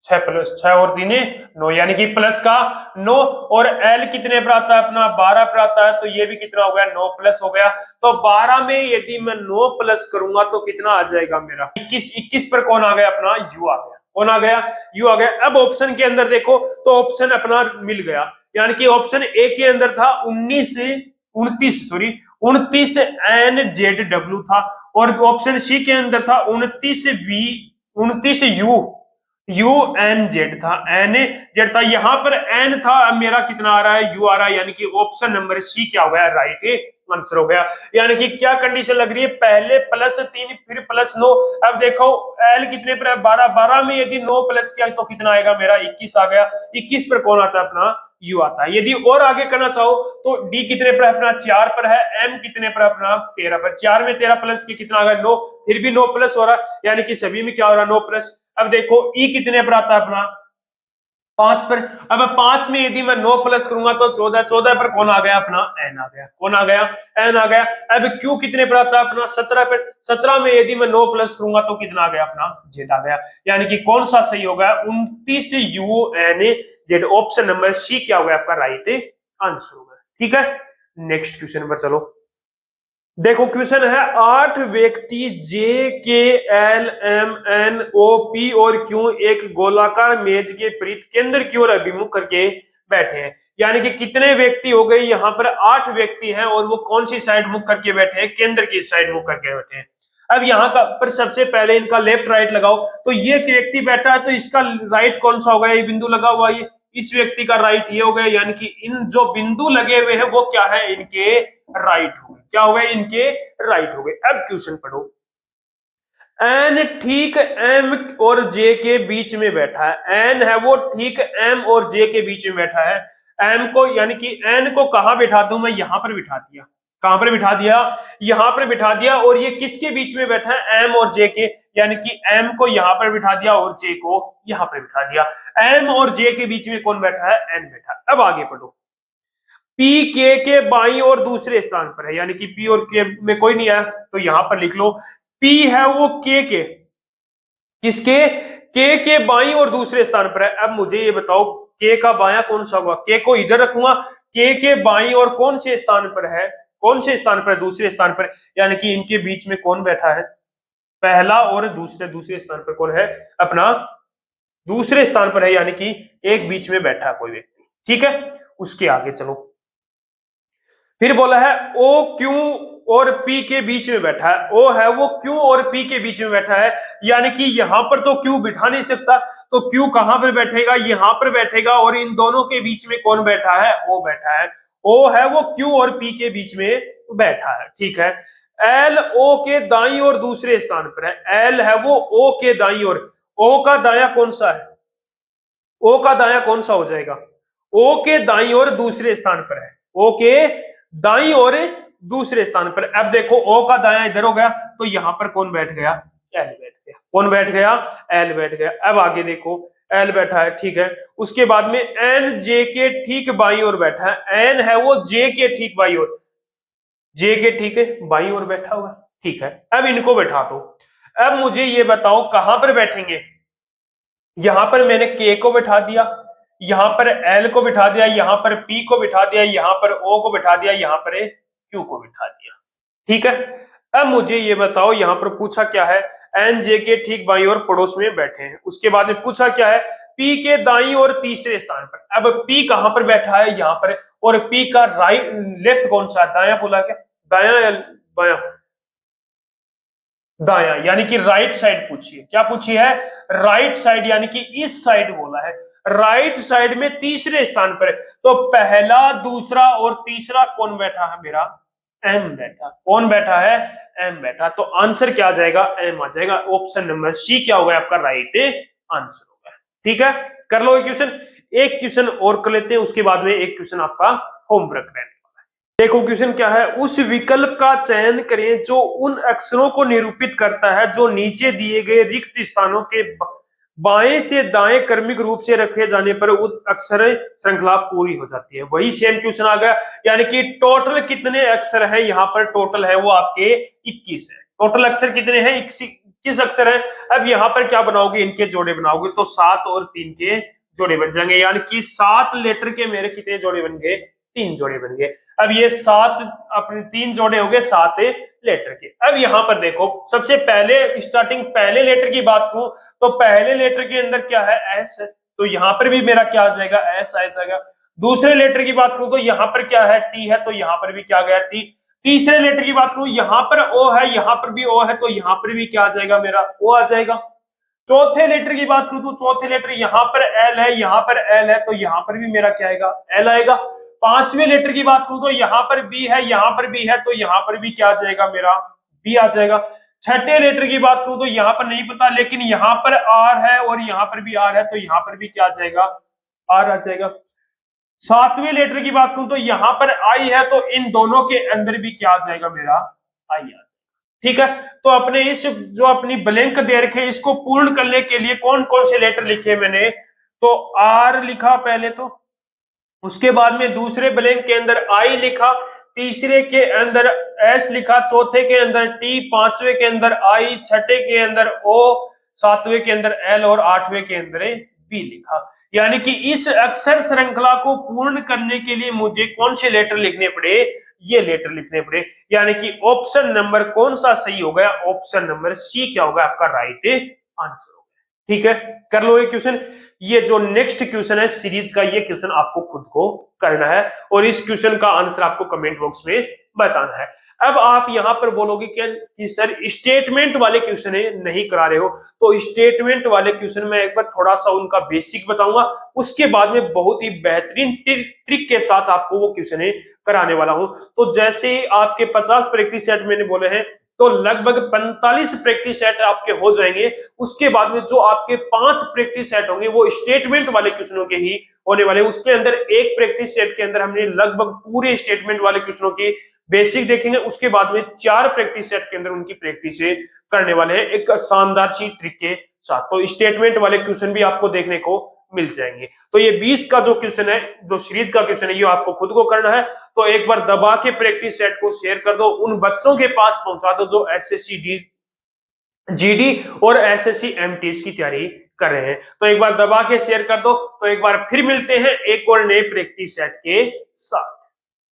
6 प्लस 6 और 3 9 यानी कि प्लस का 9, और एल कितने पर आता है अपना 12 पर आता है, तो ये भी कितना हो गया 9 प्लस हो गया। तो 12 में यदि मैं 9 प्लस करूंगा तो कितना आ जाएगा मेरा 21 पर कौन आ गया अपना यू आ गया। कौन आ गया यू आ गया। अब ऑप्शन के अंदर देखो तो ऑप्शन अपना मिल गया, यानी कि ऑप्शन ए के अंदर था 29 एन जेड डब्ल्यू था, और ऑप्शन सी के अंदर था 29 यू एन जेड था, एन जेड था। यहां पर एन था, अब मेरा कितना आ रहा है यू आ रहा है, यानी कि ऑप्शन नंबर सी क्या हो गया राइट आंसर हो गया। यानी कि क्या कंडीशन लग रही है, पहले +3 फिर +9। अब देखो एल कितने पर है 12, 12 में यदि 9 प्लस किया तो कितना आएगा मेरा 21 आ गया। 21 पर कौन आता है अपना यू आता है। यदि और आगे करना चाहो तो डी कितने पर है अपना 4 पर है, एम कितने पर अपना 13 पर, 4 में 13 प्लस की कितना आ गया 9, फिर भी 9 प्लस हो रहा है, यानी कि सभी में क्या हो रहा है 9 प्लस। अब देखो ई कितने पर आता है अपना 5 पर। अब 5 में यदि मैं 9 प्लस करूंगा तो 14, 14 पर कौन आ गया अपना एन आ गया। कौन आ गया एन आ गया। अब क्यू कितने पर आता है अपना 17 पर, 17 में यदि मैं 9 प्लस करूंगा तो कितना आ गया अपना जेड आ गया। यानी कि कौन सा सही होगा 29 U N Z, option number C क्या होगा आपका राइट आंसर होगा। ठीक है, नेक्स्ट क्वेश्चन नंबर चलो। देखो क्वेश्चन है 8 व्यक्ति J K L M N O P और क्यू एक गोलाकार मेज के परित केंद्र की ओर अभिमुख करके बैठे हैं। यानी कि कितने व्यक्ति हो गए यहाँ पर 8 व्यक्ति हैं, और वो कौन सी साइड मुख करके बैठे हैं, केंद्र की साइड मुख करके बैठे हैं। अब यहाँ का पर सबसे पहले इनका लेफ्ट राइट लगाओ, तो ये व्यक्ति बैठा है तो इसका राइट कौन सा होगा, ये बिंदु लगा हुआ ये इस व्यक्ति का राइट ये हो गया, यानी कि इन जो बिंदु लगे हुए हैं वो क्या है इनके राइट हो गए। क्या हो गए इनके राइट हो गए। अब क्वेश्चन पढ़ो, एन ठीक एम और जे के बीच में बैठा है। एन है वो ठीक एम और जे के बीच में बैठा है। एम को यानी कि एन को कहां बिठा दूं मैं, यहां पर बिठा दिया। कहां पर बिठा दिया, यहां पर बिठा दिया। और ये किसके बीच में बैठा है एम और जे के, यानी कि एम को यहां पर बिठा दिया और जे को यहां पर बिठा दिया। एम और जे के बीच में कौन बैठा है एन बैठा। अब आगे पढ़ो, पी के बाई और दूसरे स्थान पर है, यानी कि पी और के में कोई नहीं है तो यहां पर लिख लो पी है वो के किसके के बाई और दूसरे स्थान पर है। अब मुझे ये बताओ के का बाया कौन सा होगा, के को इधर रखूंगा, के बाई और कौन से स्थान पर है, कौन से स्थान पर, दूसरे स्थान पर, यानी कि इनके बीच में कौन बैठा है पहला और दूसरे स्थान पर कौन है अपना दूसरे स्थान पर है, यानी कि एक बीच में बैठा है कोई व्यक्ति। ठीक है, उसके आगे चलो, फिर बोला है ओ क्यू और पी के बीच में बैठा है। ओ है वो क्यू और पी के बीच में बैठा है, यानी कि यहां पर तो क्यू बिठा नहीं सकता, तो क्यू कहां पर बैठेगा यहां पर बैठेगा, और इन दोनों के बीच में कौन बैठा है ओ बैठा है। ओ है वो क्यू और पी के बीच में बैठा है। ठीक है, एल ओ के दाई और दूसरे स्थान पर है। एल है वो ओ के दाई और, ओ का दाया कौन सा है, ओ का दाया कौन सा हो जाएगा, ओ के दाई और दूसरे स्थान पर है, ओ के दाई और दूसरे स्थान पर। अब देखो ओ का दाया इधर हो गया तो यहां पर कौन बैठ गया एल बैठ गया। कौन बैठ गया एल बैठ गया। अब आगे देखो एल बैठा है। ठीक है, उसके बाद में एन जे के ठीक बाई और बैठा है। एन है वो जे के ठीक बाई और, जे के ठीक है बाई और बैठा हुआ। ठीक है, अब इनको बैठा दो। अब मुझे ये बताओ कहां पर बैठेंगे, यहां पर मैंने के को बिठा दिया, यहां पर एल को बिठा दिया, यहां पर पी को बिठा दिया, यहां पर ओ को बिठा दिया, यहां पर क्यू को बिठा दिया। ठीक है, अब मुझे ये बताओ यहां पर पूछा क्या है, एन जे के ठीक बाई और पड़ोस में बैठे हैं। उसके बाद में पूछा क्या है, पी के दाई और तीसरे स्थान पर। अब पी कहां पर बैठा है यहां पर, और पी का राइट लेफ्ट कौन सा, दाया बोला क्या, दाया या बाया, दायां, यानी कि राइट साइड पूछी है। क्या पूछी है? राइट साइड, यानी कि इस साइड बोला है। राइट साइड में तीसरे स्थान पर है। तो पहला, दूसरा और तीसरा कौन बैठा है मेरा? एम बैठा। कौन बैठा है? एम बैठा। तो आंसर क्या आ जाएगा? एम आ जाएगा। ऑप्शन नंबर सी क्या होगा आपका राइट आंसर होगा। ठीक है, कर लो ये क्वेश्चन। एक क्वेश्चन और कर लेते हैं, उसके बाद में एक क्वेश्चन आपका होमवर्क रहने। देखो क्वेश्चन क्या है। उस विकल्प का चयन करें जो उन अक्षरों को निरूपित करता है जो नीचे दिए गए रिक्त स्थानों के बाएं से दाएं क्रमिक रूप से रखे जाने पर अक्षर श्रृंखला पूरी हो जाती है। वही सेम क्वेश्चन आ गया, यानी कि टोटल कितने अक्षर हैं यहाँ पर? टोटल है वो आपके 21 है। टोटल अक्षर कितने हैं? 21 अक्षर है। अब यहाँ पर क्या बनाओगे? इनके जोड़े बनाओगे तो 7 और 3 के जोड़े बन जाएंगे, यानी कि 7 लेटर के मेरे कितने जोड़े बन गए? 3 जोड़े बन गए। अब ये 7 अपने 3 जोड़े हो गए 7 लेटर के। अब यहां पर देखो, सबसे पहले स्टार्टिंग पहले लेटर की बात करूं तो पहले लेटर के अंदर क्या है? एस है। तो यहां पर भी मेरा क्या आ जाएगा? एस आ जाएगा। दूसरे लेटर की बात करूं तो यहां पर क्या है? टी है। तो यहां पर भी क्या गया? टी। तीसरे लेटर की बात करूं, यहां पर ओ है, यहां पर भी ओ है, तो यहां पर भी क्या आ जाएगा मेरा? ओ आ जाएगा। चौथे लेटर की बात करूं तो चौथे लेटर यहां पर एल है, यहां पर एल है, तो यहां पर भी मेरा क्या आएगा? एल आएगा। पांचवें लेटर की बात करूं तो यहां पर बी है, यहां पर बी है, तो यहां पर भी क्या आ जाएगा मेरा? बी आ जाएगा। छठे लेटर की बात करूं तो यहां पर नहीं पता, लेकिन यहां पर आर है और यहां पर भी आर है, तो यहां पर भी क्या आ जाएगा? आर आ जाएगा। सातवें लेटर की बात करूं तो यहां पर आई है, तो इन दोनों के अंदर भी क्या आ जाएगा मेरा? आई आ जाएगा। ठीक है, तो अपने इस जो अपनी ब्लैंक दे रखे इसको पूर्ण करने के लिए कौन कौन से लेटर लिखे मैंने? तो आर लिखा पहले, तो उसके बाद में दूसरे ब्लैंक के अंदर आई लिखा, तीसरे के अंदर एस लिखा, चौथे के अंदर टी, पांचवे के अंदर आई, छठे के अंदर ओ, सातवें के अंदर एल और आठवें के अंदर बी लिखा। यानी कि इस अक्षर श्रृंखला को पूर्ण करने के लिए मुझे कौन से लेटर लिखने पड़े? ये लेटर लिखने पड़े। यानी कि ऑप्शन नंबर कौन सा सही हो गया? ऑप्शन नंबर सी क्या होगा आपका राइट आंसर होगा। ठीक है, कर लो ये क्वेश्चन। ये जो नेक्स्ट क्वेश्चन है सीरीज का, ये क्वेश्चन आपको खुद को करना है और इस क्वेश्चन का आंसर आपको कमेंट बॉक्स में बताना है। अब आप यहां पर बोलोगे क्या कि सर स्टेटमेंट वाले क्वेश्चन नहीं करा रहे हो, तो स्टेटमेंट वाले क्वेश्चन में एक बार थोड़ा सा उनका बेसिक बताऊंगा, उसके बाद में बहुत ही बेहतरीन ट्रिक के साथ आपको वो क्वेश्चन कराने वाला हूं। तो जैसे ही आपके 50 प्रैक्टिस सेट मैंने बोले हैं, तो लगभग 45 प्रैक्टिस सेट आपके हो जाएंगे। उसके बाद में जो आपके 5 प्रैक्टिस सेट होंगे वो स्टेटमेंट वाले क्वेश्चनों के ही होने वाले। उसके अंदर एक प्रैक्टिस सेट के अंदर हमने लगभग पूरे स्टेटमेंट वाले क्वेश्चनों की बेसिक देखेंगे। उसके बाद में 4 प्रैक्टिस सेट के अंदर उनकी प्रैक्टिस करने वाले हैं एक शानदार सी ट्रिक के साथ। तो स्टेटमेंट वाले क्वेश्चन भी आपको देखने को मिल जाएंगे। तो ये 20 का जो क्वेश्चन है, जो सीरीज का क्वेश्चन है, ये आपको खुद को करना है। तो एक बार दबा के प्रैक्टिस सेट को शेयर कर दो, उन बच्चों के पास पहुंचा दो जो एसएससी जीडी और एसएससी एमटीएस की तैयारी कर रहे हैं। तो एक बार दबा के शेयर कर दो। तो एक बार फिर मिलते हैं एक और नए प्रैक्टिस सेट के साथ।